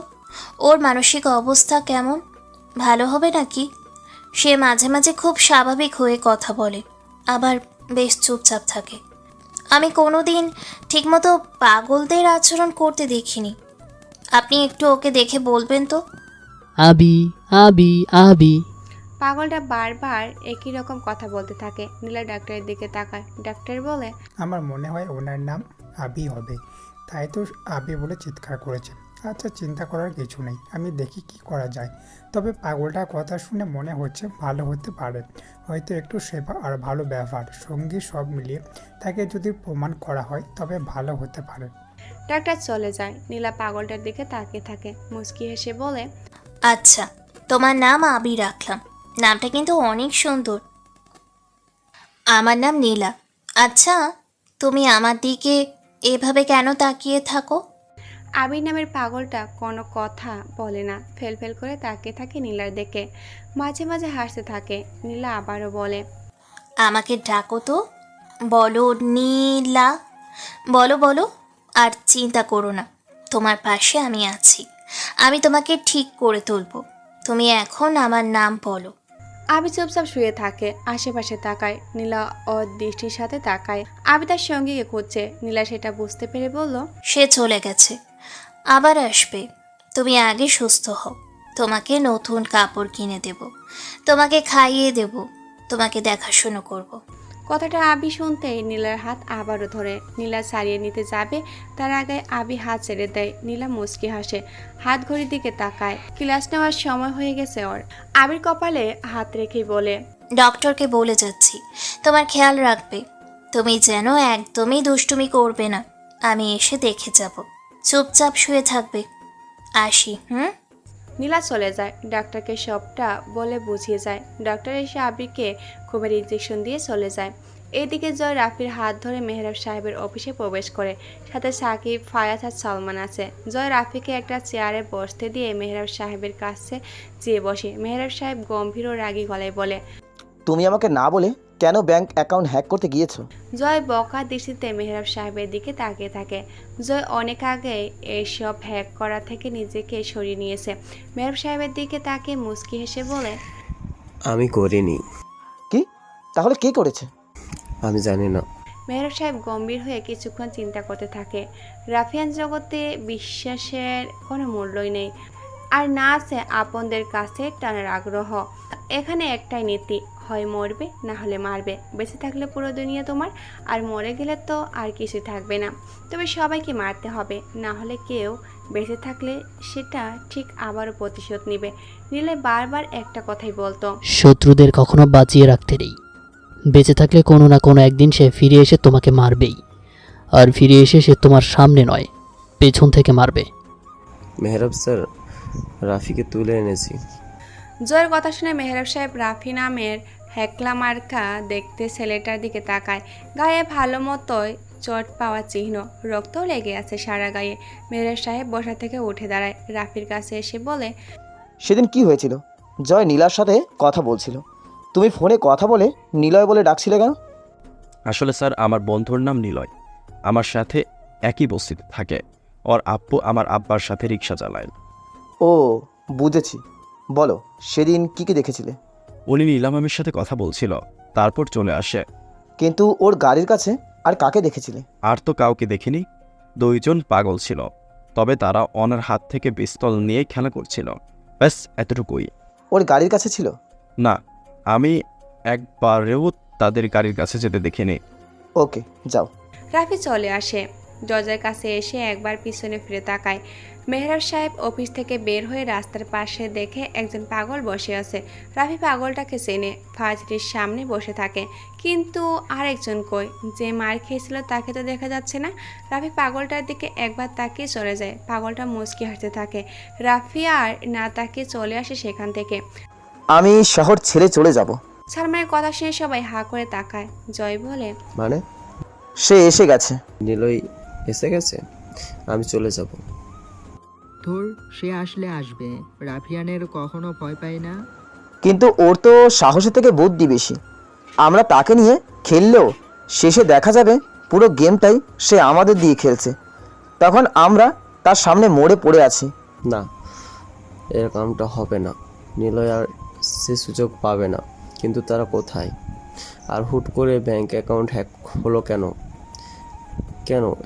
S11: ওর মানসিক অবস্থা কেমন, ভালো হবে নাকি? সে মাঝে মাঝে খুব স্বাভাবিক হয়ে কথা বলে, আবার বেশ চুপচাপ থাকে। আমি কোনো দিন ঠিকমতো পাগলদের আচরণ করতে দেখিনি। আপনি একটু ওকে দেখে বলবেন তো।
S3: আবি আবি আবি।
S2: পাগলটা বারবার একই রকম কথা বলতে থাকে। নীলা ডাক্তারের দিকে তাকায়। ডাক্তার বলে,
S18: আমার মনে হয় ওনার নাম আবি হবে, তাই তো আবি বলে চিৎকার করেছে। আচ্ছা, চিন্তা করার কিছু নেই, আমি দেখি কি করা যায়। তবে পাগলটার কথা শুনে মনে হচ্ছে ভালো হতে পারে। হয়তো একটু সেবা আর ভালো ব্যবহার সঙ্গী সব মিলিয়ে তাকে যদি প্রমাণ করা হয় তবে ভালো হতে পারে।
S2: ডাক্তার চলে যায়। নীলা পাগলটার দিকে তাকিয়ে থাকে, মুচকি হেসে বলে,
S11: আচ্ছা, তোমার নাম আবি রাখলাম, নামটা কিন্তু অনেক সুন্দর। আমার নাম নীলা। আচ্ছা, তুমি আমার দিকে এভাবে কেন তাকিয়ে থাকো?
S2: আবির নামের পাগলটা কোনো কথা বলে না, ফেল করে তাকিয়ে থাকে নীলার দিকে। মাঝে মাঝে হাসতে থাকে। নীলা আবারও বলে,
S11: আমাকে ডাকো তো, বলো নীলা, বলো বলো। আর চিন্তা করো না, তোমার পাশে আমি আছি, আমি তোমাকে ঠিক করে তুলবো। তুমি এখন আমার নাম বলো।
S2: আবি চুপচাপ শুয়ে থাকে, আশেপাশে তাকায়। নীলা অদৃষ্টির সাথে তাকায়। আবি তার সঙ্গীকে খুঁজছে। নীলা সেটা বুঝতে পেরে বলল,
S11: সে চলে গেছে, আবার আসবে। তুমি আগে সুস্থ হও, তোমাকে নতুন কাপড় কিনে দেব, তোমাকে খাইয়ে দেব, তোমাকে দেখাশুনো করব।
S2: কথাটা আবি শুনতেই নীলার হাত আবারও ধরে। নীলা ছাড়িয়ে নিতে যাবে, তার আগে আবি হাত ছেড়ে দেয়। নীলা মুচকি হাসে, হাত ঘড়ির দিকে তাকায়। ক্লাস নেওয়ার সময় হয়ে গেছে ওর। আবির কপালে হাত রেখেই বলে,
S11: ডক্টরকে বলে যাচ্ছি, তোমার খেয়াল রাখবে, তুমি যেন একদমই দুষ্টুমি করবে না। আমি এসে দেখে যাব, চুপচাপ শুয়ে থাকবে। আসি।
S2: নীলা চলে যায়। ডাক্তারকে সবটা বলে বুঝিয়ে যায়। ডাক্তার এসে আবিরকে ঘুমের ইঞ্জেকশন দিয়ে চলে যায়। এদিকে জয় রাফির হাত ধরে মেহরাব সাহেবের অফিসে প্রবেশ করে। সাথে সাকিব, ফায়াজ আর সালমান আছে। জয় রাফিকে একটা চেয়ারে বসতে দিয়ে মেহরাব সাহেবের কাছে যেয়ে বসে। মেহরাব সাহেব গম্ভীর ও রাগী গলায় বলে,
S15: তুমি আমাকে না বলে কেন ব্যাংক অ্যাকাউন্ট হ্যাক করতে গিয়েছো?
S2: জয় বকা দৃষ্টিতে মেহরাব সাহেবের দিকে তাকিয়ে থাকে। জয় অনেক আগে এইসব হ্যাক করা থেকে নিজেকে সরিয়ে নিয়েছে। মেহরাব সাহেবের দিকে তাকিয়ে মুচকি হেসে বলে,
S19: আমি করিনি।
S15: কি? তাহলে কে করেছে?
S19: আমি জানি না।
S2: মেহরাব সাহেব গম্ভীর হয়ে কিছুক্ষণ চিন্তা করতে থাকে। রাফিয়ান জগতে বিশ্বাসের কোনো মূল্যই নেই, আর না আছে আপনদের কাছে টানার আগ্রহ। এখানে একটাই নীতি, হয় মরবে না হলে মারবে। বেঁচে থাকলে পুরো দুনিয়া তোমার, আর মরে গেলে তো আর কিছু থাকবে না। তবে সবাইকে মারতে হবে, না হলে কেউ বেঁচে থাকলে সেটা ঠিক আবারও প্রতিশোধ নেবে। নিলে বারবার একটা কথাই বলতো,
S3: শত্রুদের কখনো বাঁচিয়ে রাখতে নেই, বেঁচে থাকলে কোনো না কোনো একদিন সে ফিরে এসে তোমাকে মারবেই। আর ফিরে এসে সে তোমার সামনে নয়, পেছন থেকে মারবে।
S19: মেহরাব স্যার, রাফিকে তুলে এনেছি।
S2: জয়ের কথা শুনে মেহরাব সাহেব রাফি নামের হ্যাকলা মার্কা দেখতে ছেলেটার দিকে তাকায়। গায়ে ভালো মতোই চোট পাওয়া চিহ্ন, রক্তও লেগে আছে সারা গায়ে। মেহরাব সাহেব বসা থেকে উঠে দাঁড়ায়, রাফির কাছে এসে বলে,
S15: সেদিন কি হয়েছিল? জয় নীলার সাথে কথা বলছিল, তুমি ফোনে কথা বলে নিলয় বলে ডাকছিলে কেন?
S5: আসলে স্যার, আমার বন্ধুর নাম নিলয়, আমার সাথে একই বস্তিতে থাকে। ওর আব্বু আমার আব্বার সাথে রিক্সা চালায়।
S15: ও বুঝেছি, বলো সেদিন কি কি দেখেছিলে?
S5: উনি নীলা মামির সাথে কথা বলছিল, তারপর চলে আসে।
S15: কিন্তু ওর গাড়ির কাছে আর কাকে দেখেছিলে?
S5: আর তো কাউকে দেখিনি, দুইজন পাগল ছিল, তবে তারা ওনার হাত থেকে পিস্তল নিয়ে খেলা করছিল, ব্যাস এতটুকুই।
S15: ওর গাড়ির কাছে ছিল?
S5: না, আমি একবারেও তাদের গাড়ির কাছে যেতে দেখিনি।
S15: ওকে, যাও।
S2: রাফি চলে আসে। দরজার কাছে এসে একবার পিছনে ফিরে তাকায়। মেহরাব সাহেব অফিস থেকে বের হয়ে রাস্তার পাশে দেখে একজন পাগল বসে আছে। রাফি পাগলটাকে চেনে, ফাজরির সামনে বসে থাকে। কিন্তু আরেকজন কই? যে মার খেয়েছিল তাকে তো দেখা যাচ্ছে না। রাফি পাগলটার দিকে একবার তাকিয়ে চলে যায়। পাগলটা মুচকি হাসতে থাকে। রাফি আর না তাকিয়ে চলে আসে সেখান থেকে।
S15: আমি শহর ছেড়ে চলে যাব।
S2: সালমানের কথা শুনে সবাই হা করে তাকায়। জয় বলে,
S19: মানে?
S15: সে এসে গেছে।
S19: নিলয় এসে গেছে, আমি চলে যাব।
S20: ধুর, সে আসলে আসবে, রাফিয়ানের কখনো ভয় পায় না।
S15: কিন্তু ওর তো সাহসের থেকে বুদ্ধি বেশি। আমরা তাকে নিয়ে খেললেও শেষে দেখা যাবে পুরো গেমটাই সে আমাদের দিয়ে খেলছে। তখন আমরা তার সামনে মরে পড়ে আছি।
S19: না, এরকমটা হবে না। নিলয় আর সে সুযোগ পাবে না। কিন্তু তারা কোথায়? আর হুট করে ব্যাংক অ্যাকাউন্ট হ্যাক হলো কেন?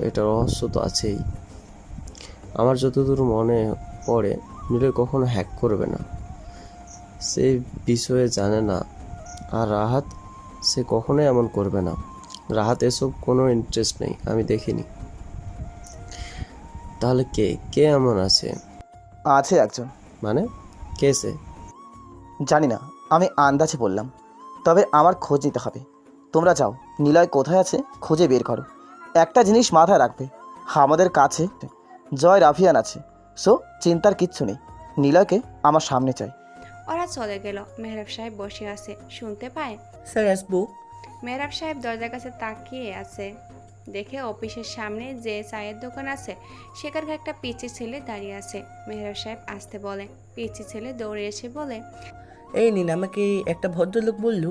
S19: এটা রহস্য তো আছেই। আমার যতদূর মনে পড়ে, নিলয় কখনো হ্যাক করবে না, সে বিষয়ে জানে না। আর রাহাত, সে কখনোই এমন করবে না। রাহাত এসব কোনো ইন্টারেস্ট নেই, আমি দেখিনি। তাহলে কে এমন আছে?
S15: আছে একজন।
S19: মানে? কে সে?
S15: জানি না, আমি আন্দাজে বললাম। তবে আমার খোঁজ নিতে হবে। তোমরা যাও, নিলয় কোথায় আছে খুঁজে বের করো। একটা জিনিস মাথায় রাখবে, আমাদের কাছে জয় রাফিয়ান আছে। সো চিন্তার কিচ্ছু নেই। নিলয়কে আমার সামনে চাই।
S2: ওরা চলে গেল। মেহরাব সাহেব বসে আছে, শুনতে পায়।
S13: স্যার আসবো?
S2: মেহরাব সাহেব দরজার কাছে তাকিয়ে আছে। দেখে অফিসের সামনে যে চায়ের দোকান আছে সেখানকার একটা পিচি ছেলে দাঁড়িয়ে আছে। মেহরাব সাহেব আসতে বলে। পিচি ছেলে দৌড়ে এসে বলে,
S13: এই নিন, আমাকে একটা ভদ্রলোক বলল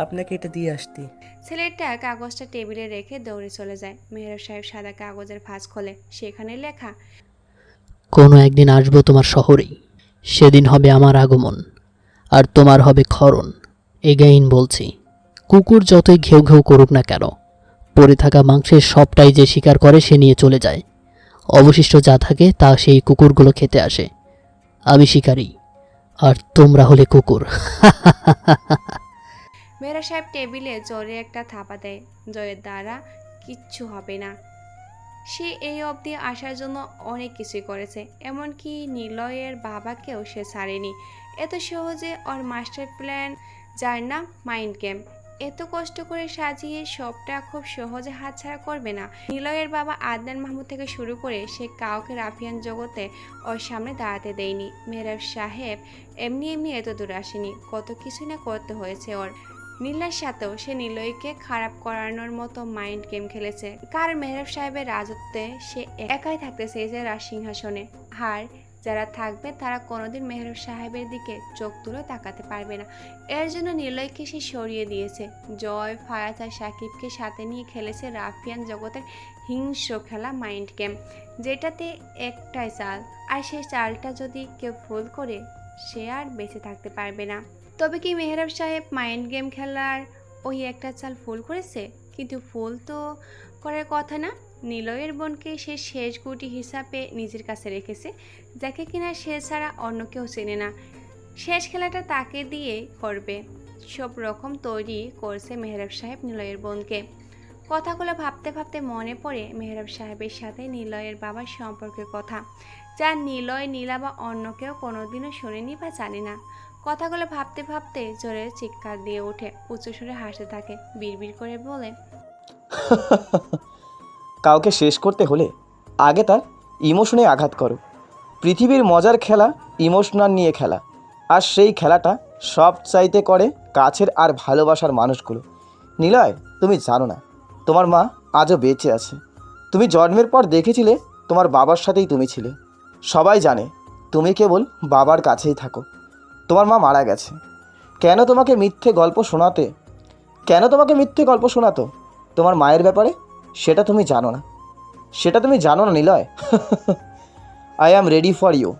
S13: আপনাকে এটা দিয়ে আসতে।
S2: ছেলেটা কাগজটা টেবিলে রেখে দৌড়ে চলে যায়। মেহরাব সাহেব সাদা কাগজের ভাঁজ খোলে। সেখানে লেখা,
S3: কোনো একদিন আসবো তোমার শহরেই, সেদিন হবে আমার আগমন, আর তোমার হবে ক্ষরণ। এগেইন বলছি, কুকুর যতই ঘেউ ঘেউ করুক না কেন, পড়ে থাকা মাংসের সবটাই যে শিকার করে সে নিয়ে চলে যায়। অবশিষ্ট যা থাকে তা সেই কুকুরগুলো খেতে আসে। আমি শিকারী, আর তোমরা হলে কুকুর।
S2: মেহরাব সাহেব টেবিলে জোরে একটা থাপা দেয়। জয়ের দ্বারা কিচ্ছু হবে না। সে এই অবধি আসার জন্য অনেক কিছুই করেছে, এমনকি নিলয়ের বাবাকেও সে ছাড়েনি। এত সহজে ওর মাস্টার প্ল্যান, যার নাম মাইন্ড গেম, এত কষ্ট করে সাজিয়ে সবটা খুব সহজে হাতছাড়া করবে না। নিলয়ের বাবা আদনান মাহমুদ থেকে শুরু করে সে কাউকে রাফিয়ান জগতে ওর সামনে দাঁড়াতে দেয়নি। মেহরাব সাহেব এমনি এত দূর আসেনি, কত কিছু না করতে হয়েছে ওর। নীলার সাথেও সে নিলয়কে খারাপ করানোর মতো মাইন্ড গেম খেলেছে। কারণ মেহরাব সাহেবের রাজত্বে সে একাই থাকতে চেয়েছে রাজসিংহাসনে। আর যারা থাকবে তারা কোনোদিন মেহরাব সাহেবের দিকে চোখ তুলে তাকাতে পারবে না। এর জন্য নিলয়কে সে সরিয়ে দিয়েছে। জয়, ফায়াজ আর সাকিবকে সাথে নিয়ে খেলেছে রাফিয়ান জগতের হিংস্র খেলা মাইন্ড গেম, যেটাতে একটাই চাল, আর সেই চালটা যদি কেউ ভুল করে সে আর বেঁচে থাকতে পারবে না। তবে কি মেহরাব সাহেব মাইন্ড গেম খেলার ওই একটা চাল ফুল করেছে? কিন্তু ফুল তো করার কথা না। নিলয়ের বোনকে সে শেষ গুটি হিসাবে নিজের কাছে রেখেছে, যাকে কিনা সে ছাড়া অন্য কেউ চেনে না। শেষ খেলাটা তাকে দিয়ে করবে। সব রকম তৈরি করছে মেহরাব সাহেব নিলয়ের বোনকে। কথাগুলো ভাবতে ভাবতে মনে পড়ে মেহরাব সাহেবের সাথে নিলয়ের বাবার সম্পর্কের কথা, যা নিলয়, নীলা বা অন্য কেউ কোনোদিনও শোনেনি বা জানে না। কথাগুলো ভাবতে ভাবতে জোরে চিৎকার দিয়ে ওঠে, উঁচু সুরে হাসতে থাকে, বিড়বিড় করে বলে,
S15: কাউকে শেষ করতে হলে আগে তার ইমোশনে আঘাত করো। পৃথিবীর মজার খেলা ইমোশনাল নিয়ে খেলা, আর সেই খেলাটা সব চাইতে করে কাছের আর ভালোবাসার মানুষগুলো। নিলয়, তুমি জানো না তোমার মা আজও বেঁচে আছে। তুমি জন্মের পর দেখেছিলে তোমার বাবার সাথেই তুমি ছিলে। সবাই জানে তুমি কেবল বাবার কাছেই থাকো। তোমার মা মারা গেছে। কেন তোমাকে মিথ্যে গল্প শোনাতো তোমার মায়ের ব্যাপারে? সেটা তুমি জানো না Niloy. I am ready for you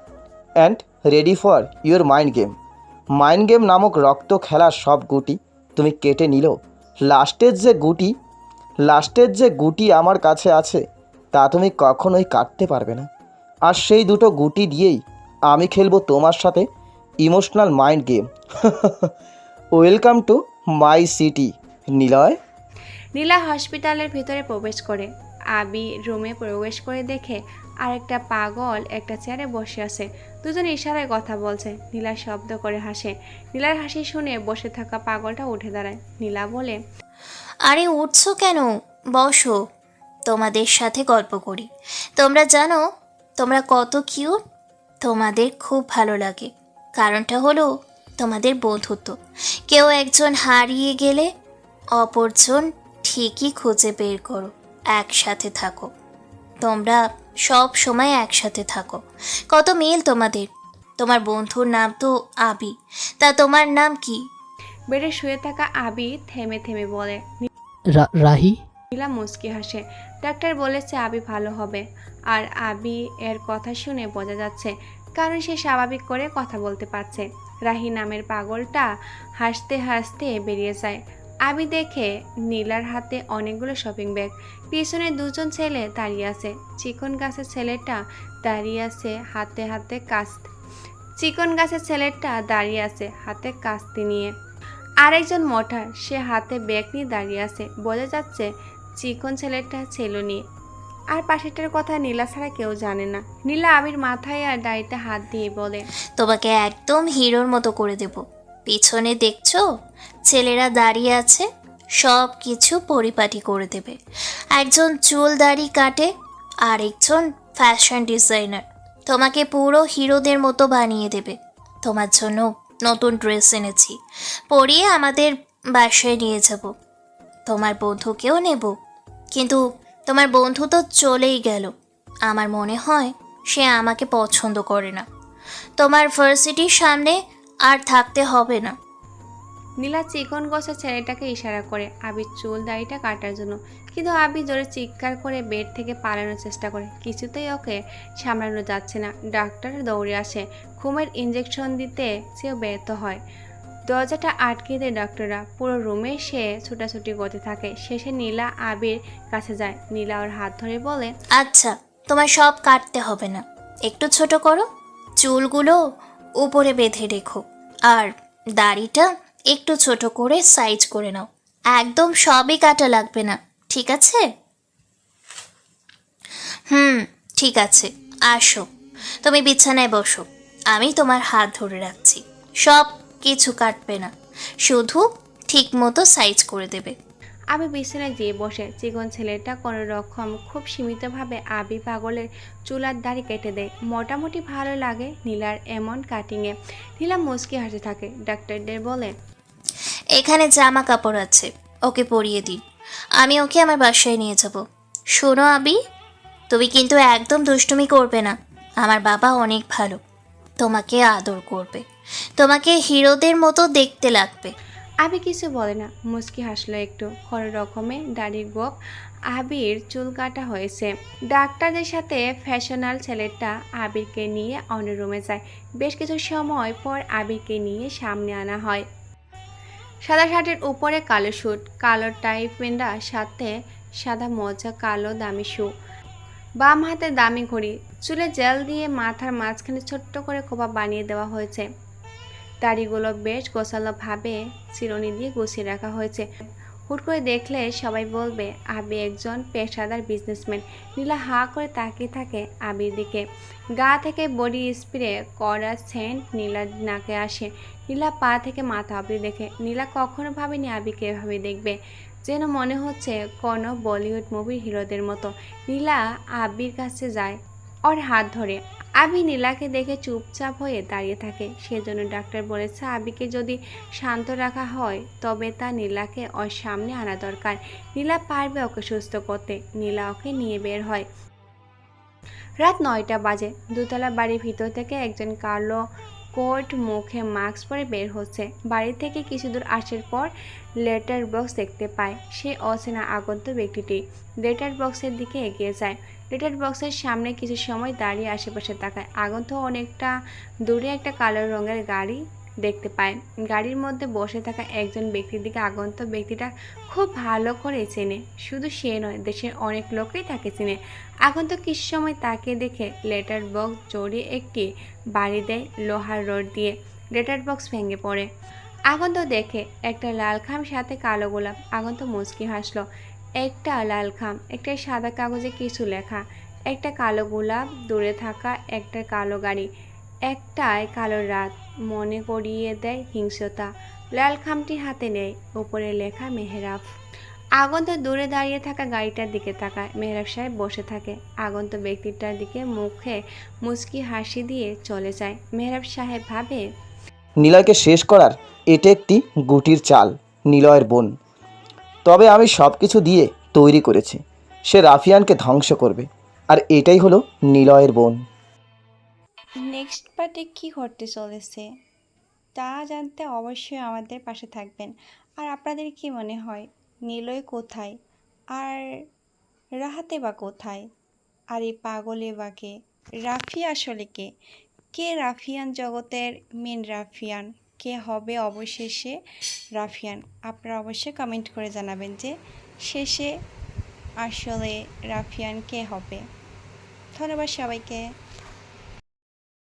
S15: and ready for your mind game. Mind game নামক রক্ত খেলার সব গুটি তুমি কেটে নিল। লাস্টের যে গুটি আমার কাছে আছে তা তুমি কখনোই কাটতে পারবে না। আর সেই দুটো গুটি দিয়েই আমি খেলবো তোমার সাথে emotional mind game. Welcome to my city Niloy.
S2: Nila হসপিটালের ভিতরে প্রবেশ করে। আবি রুমে প্রবেশ করে দেখে আর একটা পাগল একটা চেয়ারে বসে আছে। দুজন ইশারায় কথা বলছে। নীলা শব্দ করে হাসে। নীলার হাসি শুনে বসে থাকা পাগলটা উঠে দাঁড়ায়। নীলা বলে,
S11: আরে উঠছো কেন? বসো, তোমাদের সাথে গল্প করি। তোমরা জানো তোমরা কত কিউট, তোমাদের খুব ভালো লাগে। কারণটা হলো তোমাদের বন্ধুত্ব। কেউ একজন হারিয়ে গেলে অপরজন ঠিকই খুঁজে বের করো, একসাথে থাকো। তোমরা সব সময় একসাথে থাকো। কত মিল তোমাদের। তোমার বন্ধুর নাম তো আবি, তা তোমার নাম কি?
S2: বেডে শুয়ে থাকা আবি থেমে থেমে বলে।
S3: রাহি।
S2: নীলা মুচকি হাসে। ডাক্তার বলেছে আবি ভালো হবে। আর আবি এর কথা শুনে বোঝা যাচ্ছে, কারণ সে স্বাভাবিক করে কথা বলতে পারছে। রাহি নামের পাগলটা হাসতে হাসতে বেরিয়ে যায়। আবি দেখে নীলার হাতে অনেকগুলো শপিং ব্যাগ। পিছনে দুজন ছেলে দাঁড়িয়ে আছে। চিকন গাছের ছেলেটা দাঁড়িয়ে আছে হাতে হাতে কাস্তে। চিকন গাছের ছেলেটা দাঁড়িয়ে আছে হাতে কাস্তি নিয়ে। আরেকজন মোটা, সে হাতে ব্যাগ নিয়ে দাঁড়িয়ে আছে। বোঝা যাচ্ছে চিকন ছেলেটা ছিল নিয়ে। আর পাশেরটার কথা নীলা ছাড়া কেউ জানে না। নীলা আবির মাথায় আর দাড়িতে হাত দিয়ে বলে,
S11: তোমাকে একদম হিরোর মতো করে দেব। পিছনে দেখছো ছেলেরা দাঁড়িয়ে আছে, সব কিছু পরিপাটি করে দেবে। একজন চুল দাড়ি কাটে, আরেকজন ফ্যাশন ডিজাইনার। তোমাকে পুরো হিরোদের মতো বানিয়ে দেবে। তোমার জন্য নতুন ড্রেস এনেছি, পরিয়ে আমাদের বাসায় নিয়ে যাব। তোমার বন্ধুকেও নেব, কিন্তু তোমার বন্ধু তো চলেই গেল। আমার মনে হয় সে আমাকে পছন্দ করে না। তোমার ভার্সিটির সামনে আর থাকতে হবে না।
S2: নীলা চিকন গোছের ছেলেটাকে ইশারা করে আবির চুল দাড়িটা কাটার জন্য, কিন্তু আবি জোরে চিৎকার করে বেড থেকে পালানোর চেষ্টা করে। কিছুতেই ওকে সামলানো যাচ্ছে না। ডাক্তার দৌড়ে আসে। ঘুমের ইঞ্জেকশন দিতে সেও ব্যর্থ হয়। দরজাটা আটকে দেয় ডাক্তাররা। পুরো রুমে সে ছুটাছুটি করতে থাকে। শেষে নীলা আবির কাছে যায়। নীলা ওর হাত ধরে বলে,
S11: আচ্ছা, তোমার সব কাটতে হবে না, একটু ছোট করো। চুলগুলো উপরে বেঁধে রেখো, আর দাড়িটা একটু ছোট করে সাইজ করে নাও। একদম সবই কাটা লাগবে না, ঠিক আছে? ঠিক আছে, আসো, তুমি বিছানায় বসো। আমি তোমার হাত ধরে রাখছি। সব কিছু কাটবে না, শুধু ঠিক মতো সাইজ করে দেবে।
S2: আবি বিছানায় যেয়ে বসে। চিকন ছেলেটা কোনো রকম খুব সীমিতভাবে আবি পাগলের চুলার দাড়ি কেটে দেয়। মোটামুটি ভালো লাগে নীলার এমন কাটিংয়ে। নীলা মুচকি হাসতে থাকে। ডাক্তারদের বলে,
S11: এখানে জামা কাপড় আছে, ওকে পরিয়ে দিন। আমি ওকে আমার বাসায় নিয়ে যাব। শোনো আবি, তুমি কিন্তু একদম দুষ্টুমি করবে না। আমার বাবা অনেক ভালো, তোমাকে আদর করবে। তোমাকে হিরোদের মতো দেখতে লাগবে।
S2: আবি কিছু বলে না, মুচকি হাসলো একটু। কোনো রকমে দাড়ির গোপ আবির চুল কাটা হয়েছে। ডাক্তারদের সাথে ফ্যাশনাল ছেলেটা আবিরকে নিয়ে অন্য রুমে যায়। বেশ কিছু সময় পর আবিরকে নিয়ে সামনে আনা হয়। সাদা শার্টের উপরে কালো স্যুট, কালো টাই পেন্ডা, সাথে সাদা মোজা, কালো দামি শু, বাম হাতে দামি ঘড়ি। চুলে জেল দিয়ে মাথার মাঝখানে ছোট্ট করে খোপা বানিয়ে দেওয়া হয়েছে। দাড়িগুলো বেশ গোছালোভাবে চিরুনি দিয়ে গুছিয়ে রাখা হয়েছে। হুট করে দেখলে সবাই বলবে আবি একজন পেশাদার বিজনেসম্যান। নীলা হা করে তাকিয়ে থাকে আবির দিকে। গা থেকে বডি স্প্রে করা সেন্ট নীলার নাকে আসে। নীলা পা থেকে মাথা অবধি দেখে। নীলা কখনো ভাবেনি আবিকে এভাবে দেখবে, যেন মনে হচ্ছে কোনো বলিউড মুভির হিরোদের মতো। নীলা আবির কাছে যায়, ওর হাত ধরে। আবি নীলাকে দেখে চুপচাপ হয়ে দাঁড়িয়ে থাকে। সেজন্য ডাক্তার বলেছে আবিকে যদি শান্ত রাখা হয় তবে তা নীলাকে ওর সামনে আনা দরকার। নীলা পারবে ওকে সুস্থ করতে। নীলা ওকে নিয়ে বের হয়। রাত 9টা বাজে। দোতলা বাড়ির ভিতর থেকে একজন কালো কোট, মুখে মাস্ক পরে বের হচ্ছে। বাড়ি থেকে কিছু দূর আসার পর লেটার বক্স দেখতে পায়। সে অচেনা আগন্ত ব্যক্তিটি লেটার বক্সের দিকে এগিয়ে যায়। লেটার বক্সের সামনে কিছু সময় দাঁড়িয়ে আশেপাশে তাকায়। আগন্ত অনেকটা দূরে একটা কালো রঙের গাড়ি দেখতে পায়। গাড়ির মধ্যে বসে থাকা একজন ব্যক্তির দিকে আগন্ত ব্যক্তিটা খুব ভালো করে চেনে। শুধু সে নয়, দেশের অনেক লোকই তাকে চেনে। আগন্ত কিছু সময় তাকে দেখে লেটার বক্স জড়িয়ে একটি বাড়ি দেয় লোহার রড দিয়ে। লেটার বক্স ভেঙে পড়ে। আগন্ত দেখে একটা লাল খাম, সাথে কালো গোলাপ। আগন্ত মুচকি হাসলো। একটা লাল খাম, একটা সাদা কাগজে কিছু লেখা। একটা কালো গোলাপ, দূরে থাকা একটা কালো গাড়ি, একটায় কালো রাত মনে করিয়ে দেয় হিংস্রতা। লাল খামটি হাতে নেয়, উপরে লেখা মেহরাব। আগন্ত দূরে দাঁড়িয়ে থাকা গাড়িটার দিকে তাকায়। মেহরাব সাহেব বসে থাকে। আগন্ত ব্যক্তিটার দিকে মুখে মুচকি হাসি দিয়ে চলে যায়। মেহরাব সাহেব ভাবে,
S21: নিলয়কে শেষ করার এটা একটি গুটির চাল, নিলয়ের বোন। তবে আমি সব কিছু দিয়ে তৈরি করেছি, সে রাফিয়ানকে ধ্বংস করবে, আর এটাই হলো নিলয়ের বোন।
S2: নেক্সট পার্টে কী ঘটতে চলেছে তা জানতে অবশ্যই আমাদের পাশে থাকবেন। আর আপনাদের কি মনে হয় নিলয় কোথায়, আর রাহাতে বা কোথায়, আর এই পাগলে বা কে, রাফি আসলে কে, কে রাফিয়ান জগতের মেন রাফিয়ান, কে হবে অবশেষে রাফিয়ান? আপনারা অবশ্যই কমেন্ট করে জানাবেন যে শেষে আসলে রাফিয়ান কে হবে। ধন্যবাদ সবাইকে।